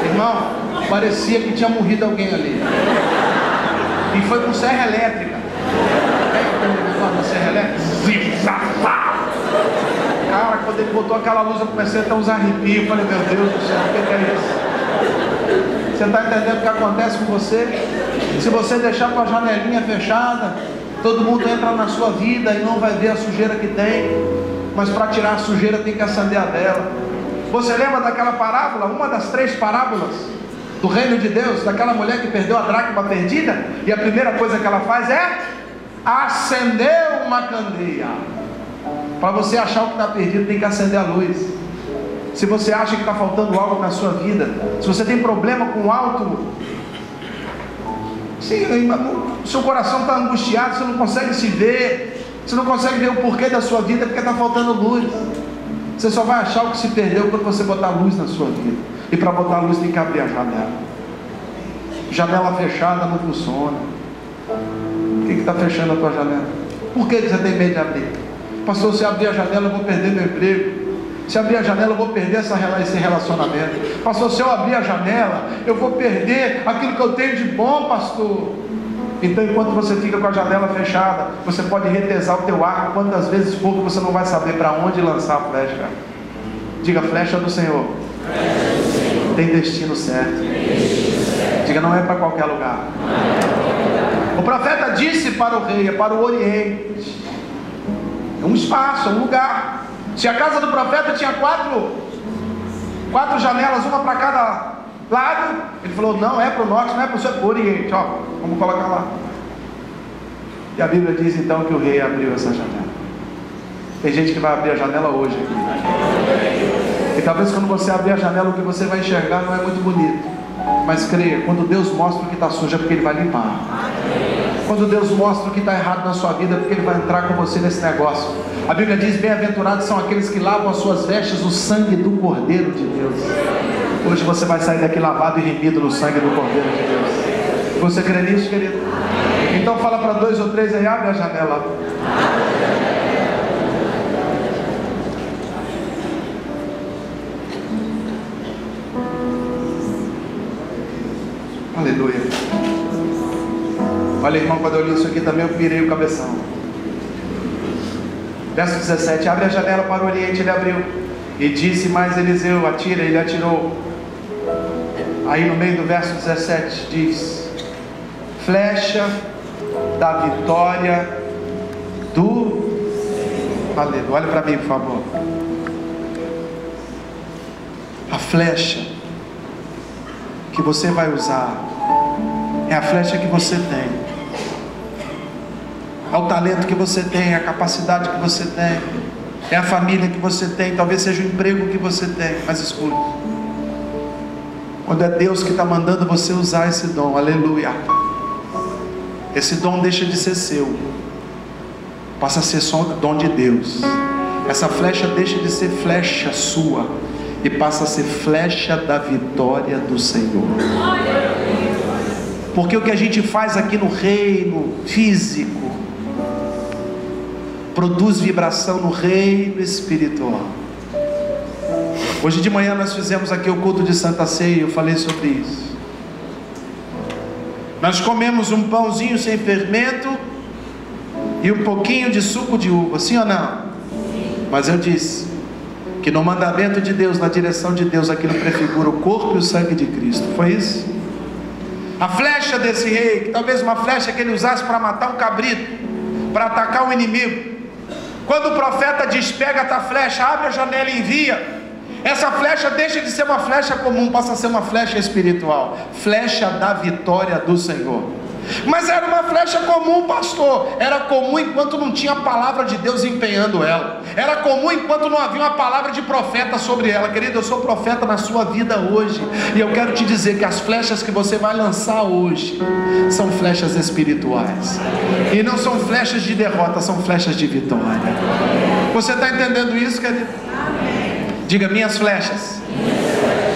Speaker 1: Irmão, parecia que tinha morrido alguém ali. E foi com serra elétrica. Na serra elétrica? Cara, quando ele botou aquela luz, eu comecei a ter uns arrepios. Eu falei: meu Deus do céu, o que é isso? Você está entendendo o que acontece com você? Se você deixar com a janelinha fechada, todo mundo entra na sua vida e não vai ver a sujeira que tem. Mas para tirar a sujeira tem que acender a vela. Você lembra daquela parábola, uma das 3 parábolas do reino de Deus, daquela mulher que perdeu a dracma perdida? E a primeira coisa que ela faz é acender uma candeia. Para você achar o que está perdido, tem que acender a luz. Se você acha que está faltando algo na sua vida, se você tem problema com algo, sim, o seu coração está angustiado, você não consegue se ver, você não consegue ver o porquê da sua vida, porque está faltando luz. Você só vai achar o que se perdeu quando você botar luz na sua vida. E para botar luz tem que abrir a janela. Janela fechada não funciona. O que está fechando a tua janela? Por que você tem medo de abrir? Pastor, se abrir a janela eu vou perder meu emprego. Se abrir a janela eu vou perder esse relacionamento. Pastor, se eu abrir a janela eu vou perder aquilo que eu tenho de bom, pastor. Então, enquanto você fica com a janela fechada, você pode retesar o teu arco quantas vezes for, que você não vai saber para onde lançar a flecha. Diga: flecha do Senhor. Tem destino certo. Diga: não é para qualquer lugar. O profeta disse para o rei: é para o Oriente. É um espaço, é um lugar. Se a casa do profeta tinha 4 janelas, uma para cada lado, ele falou: não é para o norte, não é para o sul, é para o Oriente. Ó, vamos colocar lá. E a Bíblia diz então que o rei abriu essa janela. Tem gente que vai abrir a janela hoje aqui. E talvez quando você abrir a janela, o que você vai enxergar não é muito bonito. Mas creia, quando Deus mostra o que está sujo, é porque Ele vai limpar. Quando Deus mostra o que está errado na sua vida, porque Ele vai entrar com você nesse negócio. A Bíblia diz: bem-aventurados são aqueles que lavam as suas vestes no sangue do Cordeiro de Deus. Hoje você vai sair daqui lavado e remido no sangue do Cordeiro de Deus. Você crê nisso, querido? Então fala para 2 ou 3 aí, abre a janela. Aleluia. Olha, irmão, quando eu li isso aqui também eu pirei o cabeção. Verso 17: abre a janela para o oriente. Ele abriu e disse mais Eliseu: atira. Ele atirou. Aí no meio do verso 17 diz: flecha da vitória do... Aleluia. Olha para mim, por favor. A flecha que você vai usar é a flecha que você tem, é o talento que você tem, é a capacidade que você tem, é a família que você tem, talvez seja o emprego que você tem. Mas escute, quando é Deus que está mandando você usar esse dom, aleluia, esse dom deixa de ser seu, passa a ser só dom de Deus. Essa flecha deixa de ser flecha sua e passa a ser flecha da vitória do Senhor. Porque o que a gente faz aqui no reino físico produz vibração no reino espiritual. Hoje de manhã nós fizemos aqui o culto de Santa Ceia e eu falei sobre isso. Nós comemos um pãozinho sem fermento e um pouquinho de suco de uva, sim ou não? Mas eu disse que no mandamento de Deus, na direção de Deus, aquilo prefigura o corpo e o sangue de Cristo. Foi isso? A flecha desse rei, que talvez uma flecha que ele usasse para matar um cabrito, para atacar um inimigo. Quando o profeta diz: pega a tua flecha, abre a janela e envia, essa flecha deixa de ser uma flecha comum, passa a ser uma flecha espiritual, flecha da vitória do Senhor. Mas era uma flecha comum, pastor. Era comum enquanto não tinha a palavra de Deus empenhando ela. Era comum enquanto não havia uma palavra de profeta sobre ela. Querido, eu sou profeta na sua vida hoje, e eu quero te dizer que as flechas que você vai lançar hoje são flechas espirituais, e não são flechas de derrota, são flechas de vitória. Você está entendendo isso, querido? Diga: minhas flechas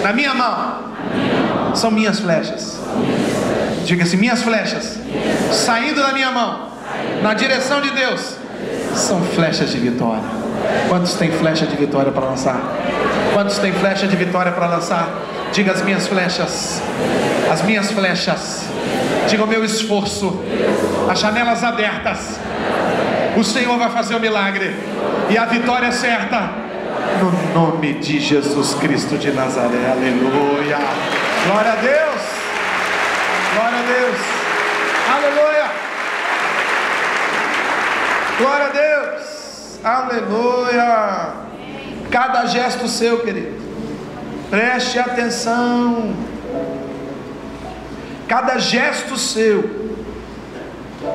Speaker 1: na minha mão são minhas flechas. Diga assim: minhas flechas saindo da minha mão na direção de Deus são flechas de vitória. Quantos tem flecha de vitória para lançar? Quantos tem flecha de vitória para lançar? Diga: as minhas flechas, as minhas flechas. Diga: o meu esforço, as janelas abertas. O Senhor vai fazer o milagre e a vitória é certa, no nome de Jesus Cristo de Nazaré. Aleluia. Glória a Deus. Glória a Deus. Aleluia. Glória a Deus. Aleluia. Cada gesto seu, querido, preste atenção. Cada gesto seu,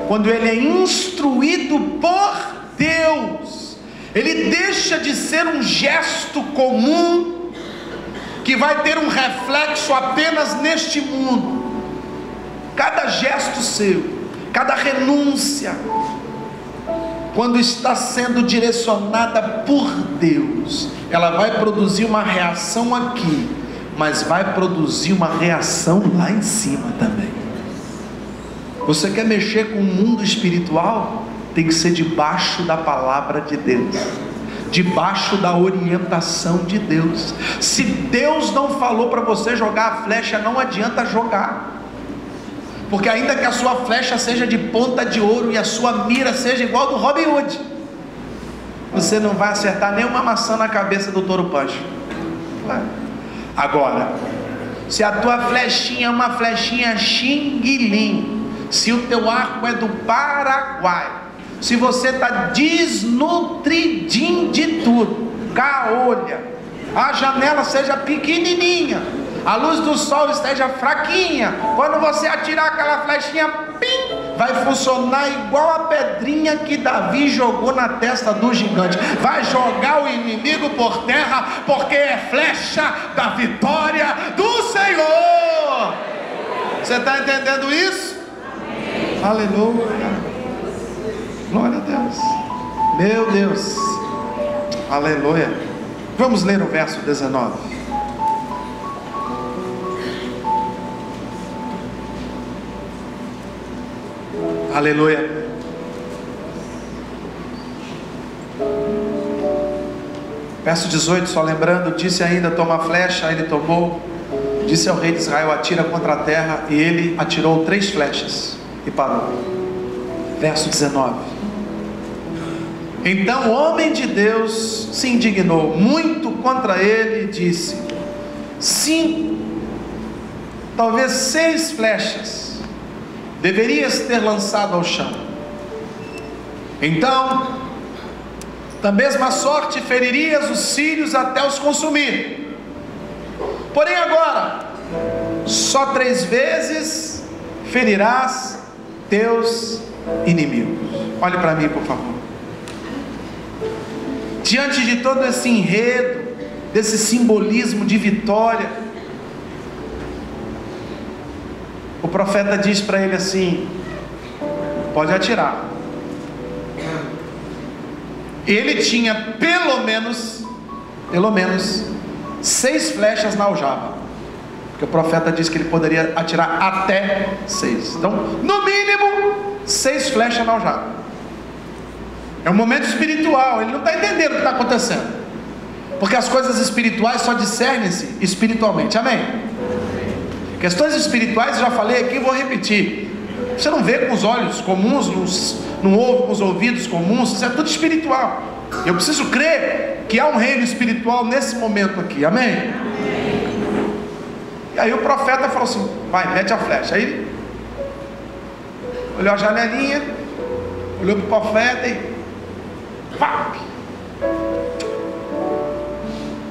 Speaker 1: quando ele é instruído por Deus, ele deixa de ser um gesto comum que vai ter um reflexo apenas neste mundo. Cada gesto seu, cada renúncia, quando está sendo direcionada por Deus, ela vai produzir uma reação aqui, mas vai produzir uma reação lá em cima também. Você quer mexer com o mundo espiritual? Tem que ser debaixo da palavra de Deus, debaixo da orientação de Deus. Se Deus não falou para você jogar a flecha, não adianta jogar. Porque ainda que a sua flecha seja de ponta de ouro e a sua mira seja igual do Robin Hood, você não vai acertar nem uma maçã na cabeça do touro Pancho. Agora, se a tua flechinha é uma flechinha xing-ling, se o teu arco é do Paraguai, se você está desnutridinho de tudo, caolha, a janela seja pequenininha, a luz do sol esteja fraquinha, quando você atirar aquela flechinha, pim, vai funcionar igual a pedrinha que Davi jogou na testa do gigante. Vai jogar o inimigo por terra, porque é flecha da vitória do Senhor. Você está entendendo isso? Aleluia. Glória a Deus. Meu Deus. Aleluia. Vamos ler o verso 19. Aleluia. Verso 18, só lembrando, disse ainda, toma a flecha, ele tomou, disse ao rei de Israel, atira contra a terra, e ele atirou 3 flechas, e parou. Verso 19, então o homem de Deus se indignou muito contra ele, e disse, 5, talvez 6 flechas, deverias ter lançado ao chão. Então, da mesma sorte feririas os sírios até os consumir. Porém agora, só 3 vezes ferirás teus inimigos. Olhe para mim, por favor. Diante de todo esse enredo, desse simbolismo de vitória, o profeta diz para ele assim: pode atirar. Ele tinha pelo menos 6 flechas na aljava, porque o profeta disse que ele poderia atirar até 6. Então, no mínimo 6 flechas na aljava. É um momento espiritual. Ele não está entendendo o que está acontecendo, porque as coisas espirituais só discernem-se espiritualmente. Amém? Questões espirituais, eu já falei aqui, vou repetir. Você não vê com os olhos comuns, não ouve com os ouvidos comuns, isso é tudo espiritual. Eu preciso crer que há um reino espiritual nesse momento aqui, amém? E aí o profeta falou assim: vai, mete a flecha. Aí ele olhou a janelinha, olhou para o profeta e pá!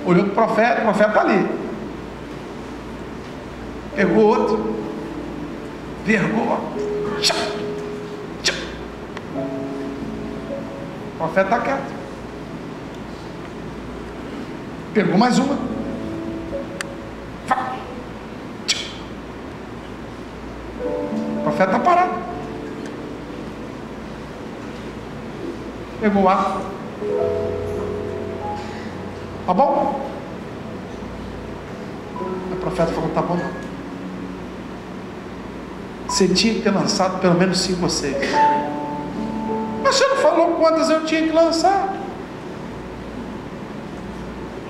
Speaker 1: Olhou para o profeta está ali. Pegou outro, vergou, tchá, tchá. O profeta está quieto. Pegou mais uma, tchá. O profeta está parado. Pegou o arco. Tá bom? O profeta falou: tá bom não. Você tinha que ter lançado pelo menos 5 ou 6. Mas você não falou quantas eu tinha que lançar?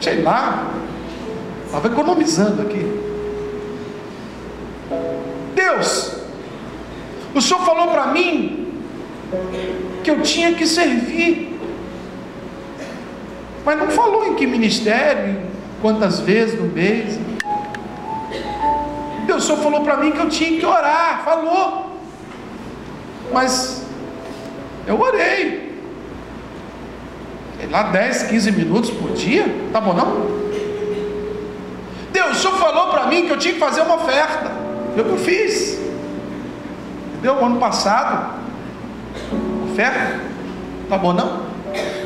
Speaker 1: Sei lá. Estava economizando aqui. Deus, o Senhor falou para mim que eu tinha que servir, mas não falou em que ministério, quantas vezes no mês. Deus, o Senhor falou para mim que eu tinha que orar, falou, mas eu orei, sei lá, 10, 15 minutos por dia, tá bom não? Deus, o Senhor falou para mim que eu tinha que fazer uma oferta, eu fiz, entendeu? Ano passado, oferta, tá bom não?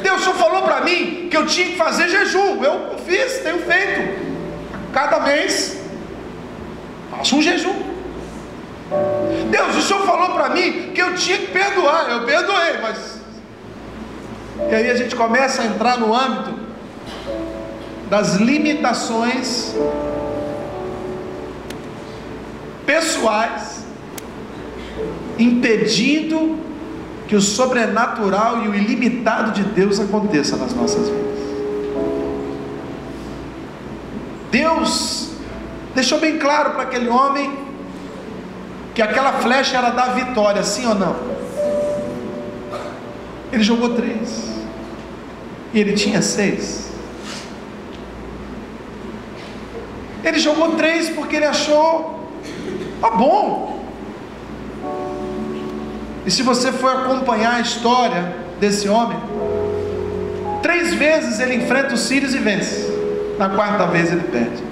Speaker 1: Deus, o Senhor falou para mim que eu tinha que fazer jejum, eu fiz, tenho feito, cada mês faço um jejum. Deus, o Senhor falou para mim que eu tinha que perdoar, eu perdoei, mas... E aí a gente começa a entrar no âmbito das limitações pessoais, impedindo que o sobrenatural e o ilimitado de Deus aconteça nas nossas vidas. Deus deixou bem claro para aquele homem que aquela flecha era da vitória, sim ou não? Ele jogou 3 e ele tinha 6. Ele jogou 3 porque ele achou, tá bom. E se você for acompanhar a história desse homem, 3 vezes ele enfrenta os sírios e vence. Na 4ª vez ele perde.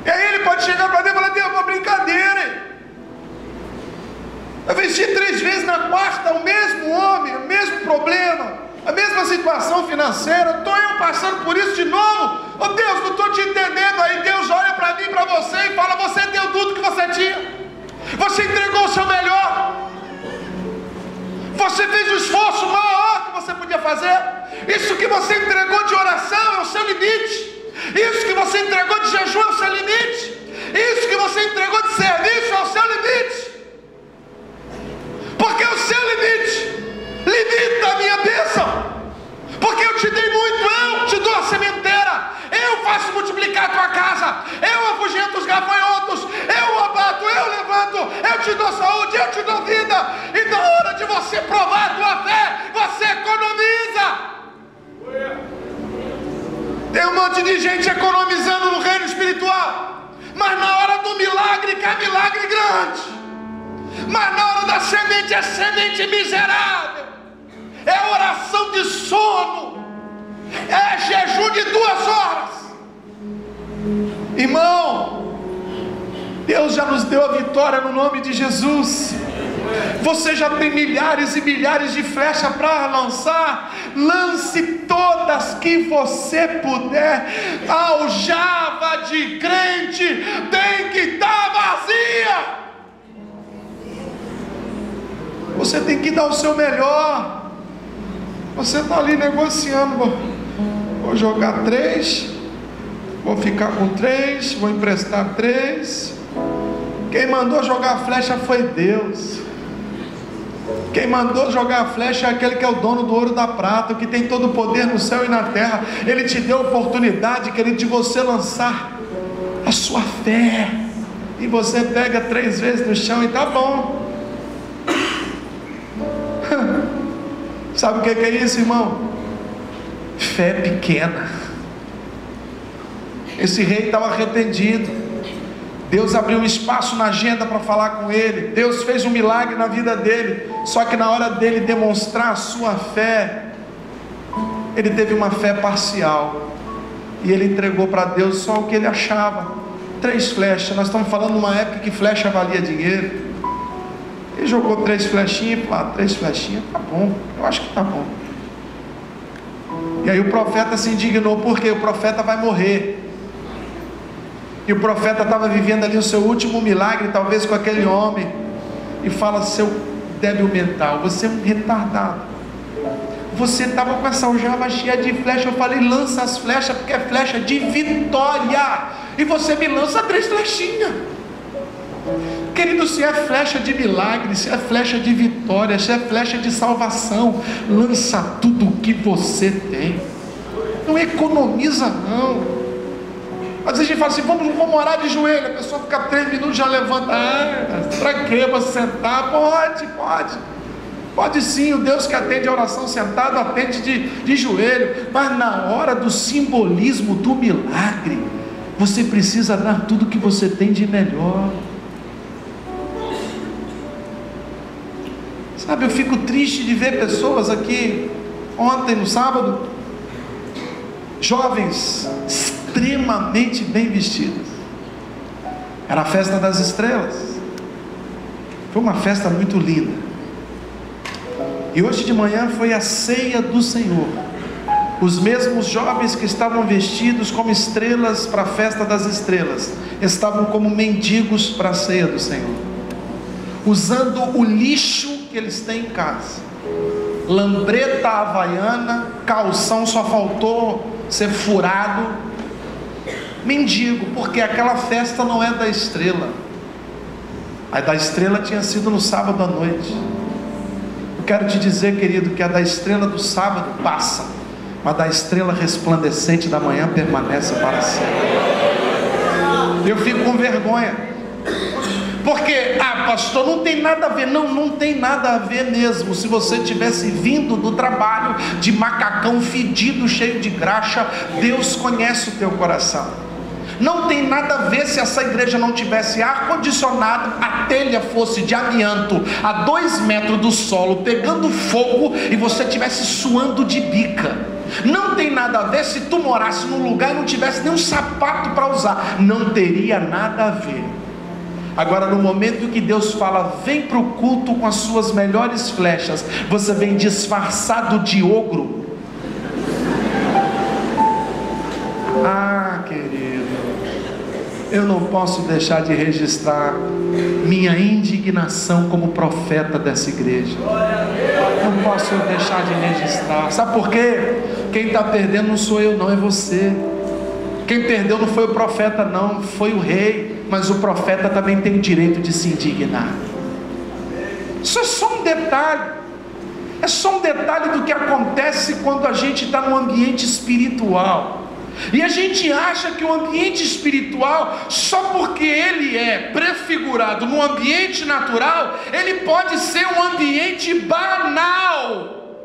Speaker 1: E aí ele pode chegar para Deus e falar: Deus, uma brincadeira. Eu venci 3 vezes, na 4ª, o mesmo homem, o mesmo problema, a mesma situação financeira. Estou eu passando por isso de novo. Oh Deus, não estou te entendendo. Aí Deus olha para mim, para você e fala: você deu tudo que você tinha. Você entregou o seu melhor. Você fez o esforço maior que você podia fazer. Isso que você entregou de oração é o seu limite. Isso que você entregou de jejum é o seu limite. Isso que você entregou de serviço é o seu limite. Porque o seu limite limita a minha bênção. Porque eu te dei muito, eu te dou a sementeira, eu faço multiplicar a tua casa, eu afugento os gafanhotos, eu abato, eu levanto, eu te dou saúde, eu te dou vida. E na hora de você provar a tua fé, você economiza. Tem um monte de gente economizando no reino espiritual, mas na hora do milagre quer milagre grande, mas na hora da semente é semente miserável, é oração de sono, é jejum de 2 horas. Irmão, Deus já nos deu a vitória no nome de Jesus. Você já tem milhares e milhares de flechas para lançar. Lance todas que você puder. A aljava de crente tem que estar vazia. Você tem que dar o seu melhor. Você está ali negociando. Vou jogar 3, vou ficar com 3, vou emprestar 3. Quem mandou jogar a flecha foi Deus. Quem mandou jogar a flecha é aquele que é o dono do ouro e da prata, que tem todo o poder no céu e na terra. Ele te deu a oportunidade, querido, de você lançar a sua fé. E você pega 3 vezes no chão e tá bom. Sabe o que é isso, irmão? Fé pequena. Esse rei estava arrependido. Deus abriu um espaço na agenda para falar com ele. Deus fez um milagre na vida dele. Só que na hora dele demonstrar a sua fé, ele teve uma fé parcial. E ele entregou para Deus só o que ele achava. 3 flechas. Nós estamos falando numa época que flecha valia dinheiro. Ele jogou 3 flechinhas e falou: 3 flechinhas, tá bom, eu acho que tá bom. E aí o profeta se indignou, porque o profeta vai morrer. E o profeta estava vivendo ali o seu último milagre, talvez com aquele homem. E fala: seu débil mental, você é um retardado. Você estava com essa aljava cheia de flecha. Eu falei: lança as flechas, porque é flecha de vitória. E você me lança 3 flechinhas. Querido, se é flecha de milagre, se é flecha de vitória, se é flecha de salvação, lança tudo o que você tem. Não economiza não. Às vezes a gente fala assim: vamos orar de joelho. A pessoa fica 3 minutos, já levanta. Para quê? Para sentar? Pode sim. O Deus que atende a oração sentado, atende de joelho. Mas na hora do simbolismo do milagre, você precisa dar tudo que você tem de melhor. Sabe, eu fico triste de ver pessoas aqui, ontem no sábado, jovens extremamente bem vestidas. Era a festa das estrelas. Foi uma festa muito linda. E hoje de manhã foi a ceia do Senhor. Os mesmos jovens que estavam vestidos como estrelas para a festa das estrelas, estavam como mendigos para a ceia do Senhor, usando o lixo que eles têm em casa. Lambreta havaiana, calção só faltou ser furado. Mendigo, porque aquela festa não é da estrela. A da estrela tinha sido no sábado à noite. Eu quero te dizer, querido, que a da estrela do sábado passa, mas da estrela resplandecente da manhã permanece para sempre. Eu fico com vergonha, porque, pastor, não tem nada a ver. Não tem nada a ver mesmo. Se você tivesse vindo do trabalho de macacão fedido, cheio de graxa, Deus conhece o teu coração. Não tem nada a ver se essa igreja não tivesse ar-condicionado, a telha fosse de amianto, a 2 metros do solo, pegando fogo, e você estivesse suando de bica. Não tem nada a ver se tu morasse num lugar e não tivesse nenhum sapato para usar. Não teria nada a ver. Agora, no momento que Deus fala: vem para o culto com as suas melhores flechas, você vem disfarçado de ogro. Querido, eu não posso deixar de registrar minha indignação como profeta dessa igreja. Não posso deixar de registrar. Sabe por quê? Quem está perdendo não sou eu, não, é você. Quem perdeu não foi o profeta, não, foi o rei. Mas o profeta também tem o direito de se indignar. Isso é só um detalhe. É só um detalhe do que acontece quando a gente está no ambiente espiritual. E a gente acha que o ambiente espiritual, só porque ele é prefigurado no ambiente natural, ele pode ser um ambiente banal.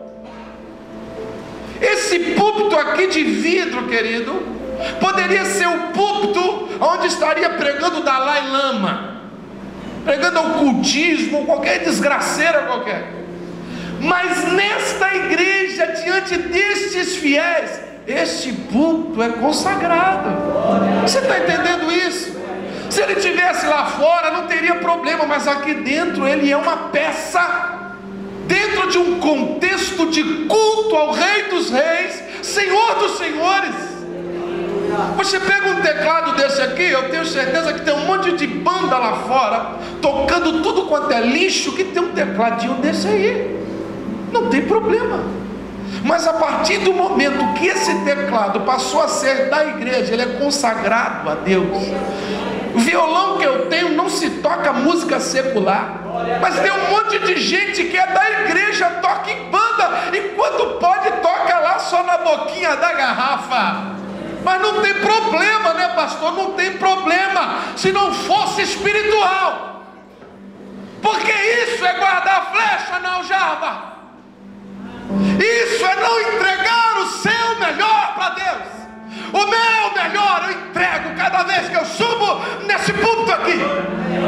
Speaker 1: Esse púlpito aqui de vidro, querido, poderia ser o púlpito onde estaria pregando o Dalai Lama, pregando ocultismo, qualquer desgraceira qualquer. Mas nesta igreja, diante destes fiéis, este púlpito é consagrado. Você está entendendo isso? Se ele estivesse lá fora não teria problema, mas aqui dentro ele é uma peça, dentro de um contexto de culto ao Rei dos Reis, Senhor dos Senhores. Você pega um teclado desse aqui, eu tenho certeza que tem um monte de banda lá fora tocando tudo quanto é lixo, que tem um tecladinho desse aí, não tem problema. Mas a partir do momento que esse teclado passou a ser da igreja, ele é consagrado a Deus. O violão que eu tenho não se toca música secular, mas tem um monte de gente que é da igreja, toca em banda, e quando pode toca lá só na boquinha da garrafa. Mas não tem problema, né, pastor? Não tem problema se não fosse espiritual, porque isso é guardar a flecha na aljava. Isso é não entregar o seu melhor para Deus. O meu melhor eu entrego cada vez que eu subo nesse púlpito aqui.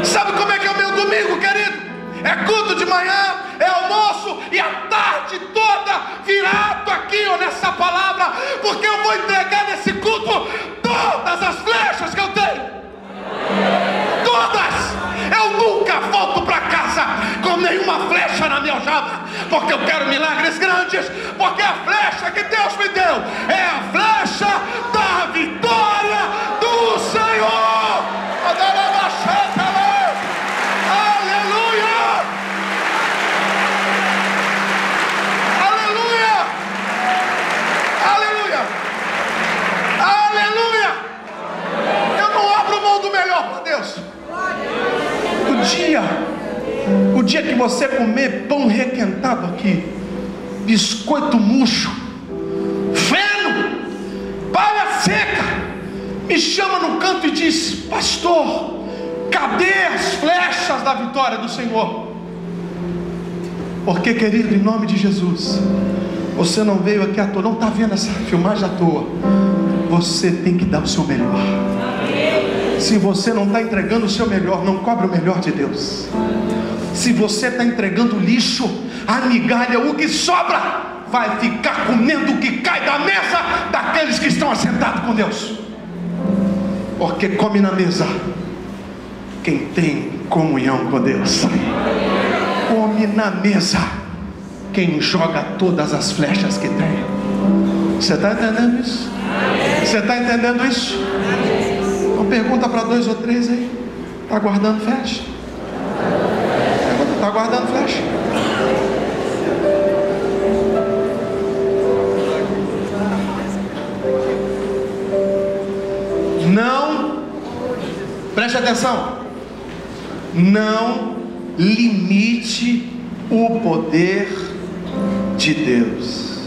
Speaker 1: Sabe como é que é o meu domingo, querido? É culto de manhã, é almoço e a tarde toda virado aqui ó, nessa palavra, porque eu vou entregar nesse culto todas as flechas que eu tenho. Todas. Eu nunca volto para casa com nenhuma flecha na minha aljava, porque eu quero milagres grandes, porque a flecha que Deus me deu é a flecha da vitória do Senhor. Aleluia! Aleluia! Aleluia! Aleluia! Eu não abro mão do melhor para Deus. O dia que você comer pão requentado aqui, biscoito murcho, feno, palha seca, me chama no canto e diz: pastor, cadê as flechas da vitória do Senhor? Porque, querido, em nome de Jesus, você não veio aqui à toa, não está vendo essa filmagem à toa. Você tem que dar o seu melhor. Se você não está entregando o seu melhor, não cobre o melhor de Deus. Se você está entregando lixo, a migalha, o que sobra, vai ficar comendo o que cai da mesa daqueles que estão assentados com Deus. Porque come na mesa quem tem comunhão com Deus. Come na mesa quem joga todas as flechas que tem. Você está entendendo isso? Você está entendendo isso? Então pergunta para 2 ou 3 aí. Está guardando flecha? Está guardando flecha? Não, preste atenção, não limite o poder de Deus.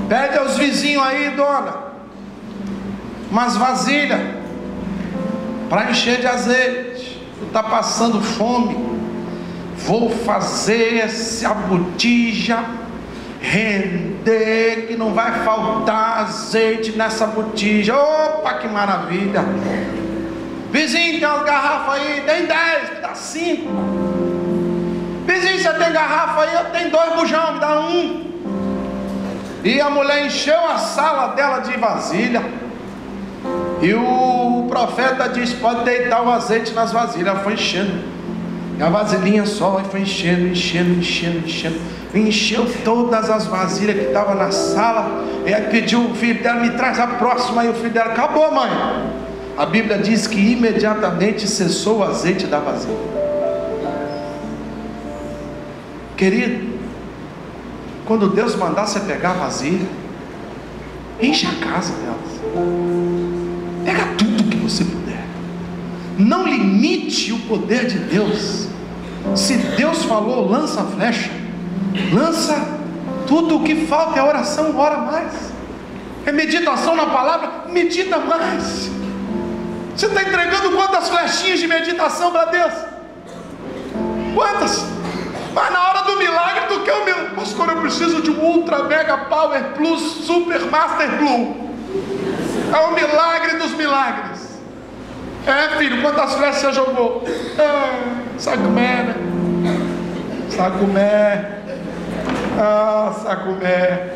Speaker 1: Pede aos vizinhos aí, dona, umas vasilhas para encher de azeite. Tu está passando fome, vou fazer essa botija render, que não vai faltar azeite nessa botija. Opa, que maravilha! Vizinho, tem umas garrafas aí, tem 10, me dá 5. Vizinho, você tem garrafa aí? Eu tenho 2 bujão, me dá 1. E a mulher encheu a sala dela de vasilha, e o profeta disse: pode deitar o azeite nas vasilhas. Ela foi enchendo. E a vasilhinha só foi enchendo. Encheu todas as vasilhas que estavam na sala. E aí pediu o filho dela, me traz a próxima. E o filho dela, acabou, mãe. A Bíblia diz que imediatamente cessou o azeite da vasilha. Querido, quando Deus mandar você pegar a vasilha, enche a casa delas. Pega tudo que você puder. Não limite o poder de Deus. Se Deus falou, lança a flecha. Lança tudo. O que falta é oração, ora mais. É meditação na palavra, medita mais. Você está entregando quantas flechinhas de meditação para Deus? Quantas? Mas na hora do milagre, do que o milagre? Pastor, eu preciso de um Ultra Mega Power Plus Super Master Blue. É o milagre dos milagres. É, filho, quantas flechas você jogou? Sacumé, né? Sacumé. Sacumé.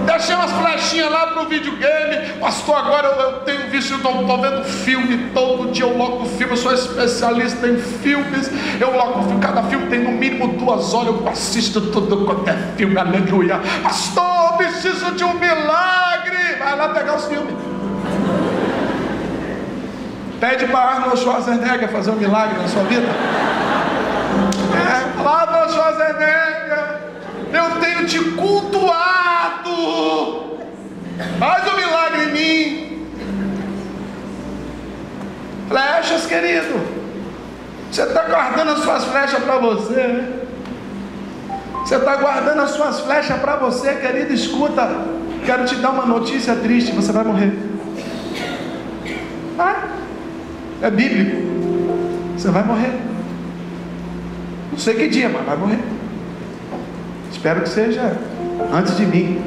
Speaker 1: Deixei umas flechinhas lá pro videogame. Pastor, agora eu tenho visto, eu tô vendo filme todo dia. Eu logo filme, eu sou especialista em filmes. Eu logo filme, cada filme tem no mínimo 2 horas. Eu assisto tudo quanto é filme, aleluia. Pastor, eu preciso de um milagre. Vai lá pegar os filmes. Pede para Arnold Schwarzenegger fazer um milagre na sua vida. Lá Arnold Schwarzenegger, eu tenho te cultuado. Faz um milagre em mim. Flechas, querido. Você está guardando as suas flechas para você, né? Você está guardando as suas flechas para você, querido. Escuta, quero te dar uma notícia triste. Você vai morrer. É bíblico. Você vai morrer. Não sei que dia, mas vai morrer. Espero que seja antes de mim.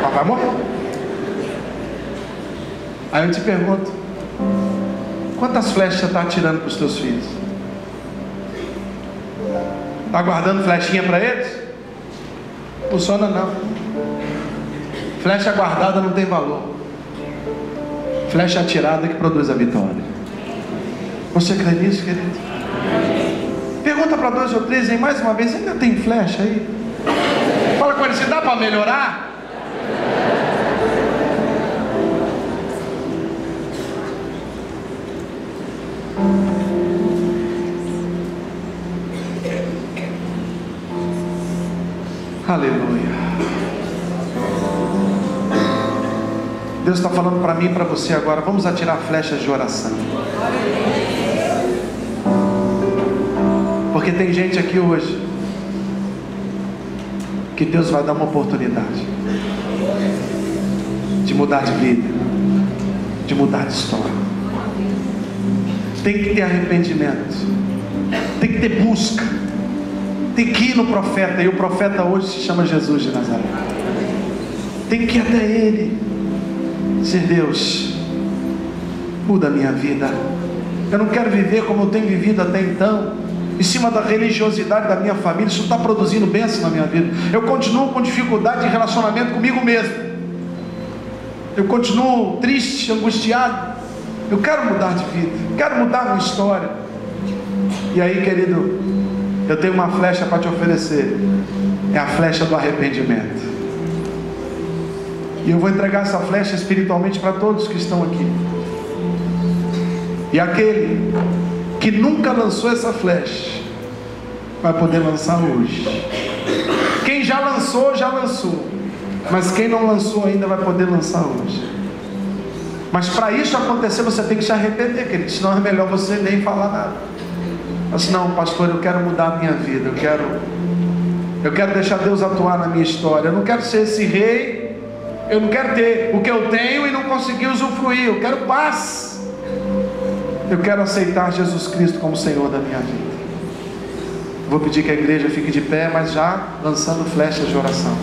Speaker 1: Mas vai morrer. Aí eu te pergunto: quantas flechas você está atirando para os teus filhos? Está guardando flechinha para eles? Funciona não. Flecha guardada não tem valor. Flecha atirada que produz a vitória. Você crê nisso, querido? Pergunta para 2 ou 3 aí mais uma vez: ainda tem flecha aí? Fala com ele: se dá para melhorar? Aleluia. Deus está falando para mim e para você agora: vamos atirar flechas de oração. Porque tem gente aqui hoje que Deus vai dar uma oportunidade de mudar de vida, de mudar de história. Tem que ter arrependimento, tem que ter busca, tem que ir no profeta. E o profeta hoje se chama Jesus de Nazaré. Tem que ir até Ele, dizer: Deus, muda a minha vida. Eu não quero viver como eu tenho vivido até então, em cima da religiosidade da minha família. Isso está produzindo bênção na minha vida. Eu continuo com dificuldade de relacionamento comigo mesmo. Eu continuo triste, angustiado. Eu quero mudar de vida, quero mudar a minha história. E aí, querido, eu tenho uma flecha para te oferecer. É a flecha do arrependimento. E eu vou entregar essa flecha espiritualmente para todos que estão aqui. E aquele que nunca lançou essa flecha vai poder lançar hoje. Quem já lançou, já lançou. Mas quem não lançou ainda vai poder lançar hoje. Mas para isso acontecer, você tem que se arrepender, querido. Senão é melhor você nem falar nada. Mas não, pastor, eu quero mudar a minha vida. Eu quero deixar Deus atuar na minha história. Eu não quero ser esse rei. Eu não quero ter o que eu tenho e não conseguir usufruir. Eu quero paz. Eu quero aceitar Jesus Cristo como Senhor da minha vida. Vou pedir que a igreja fique de pé, mas já lançando flechas de oração.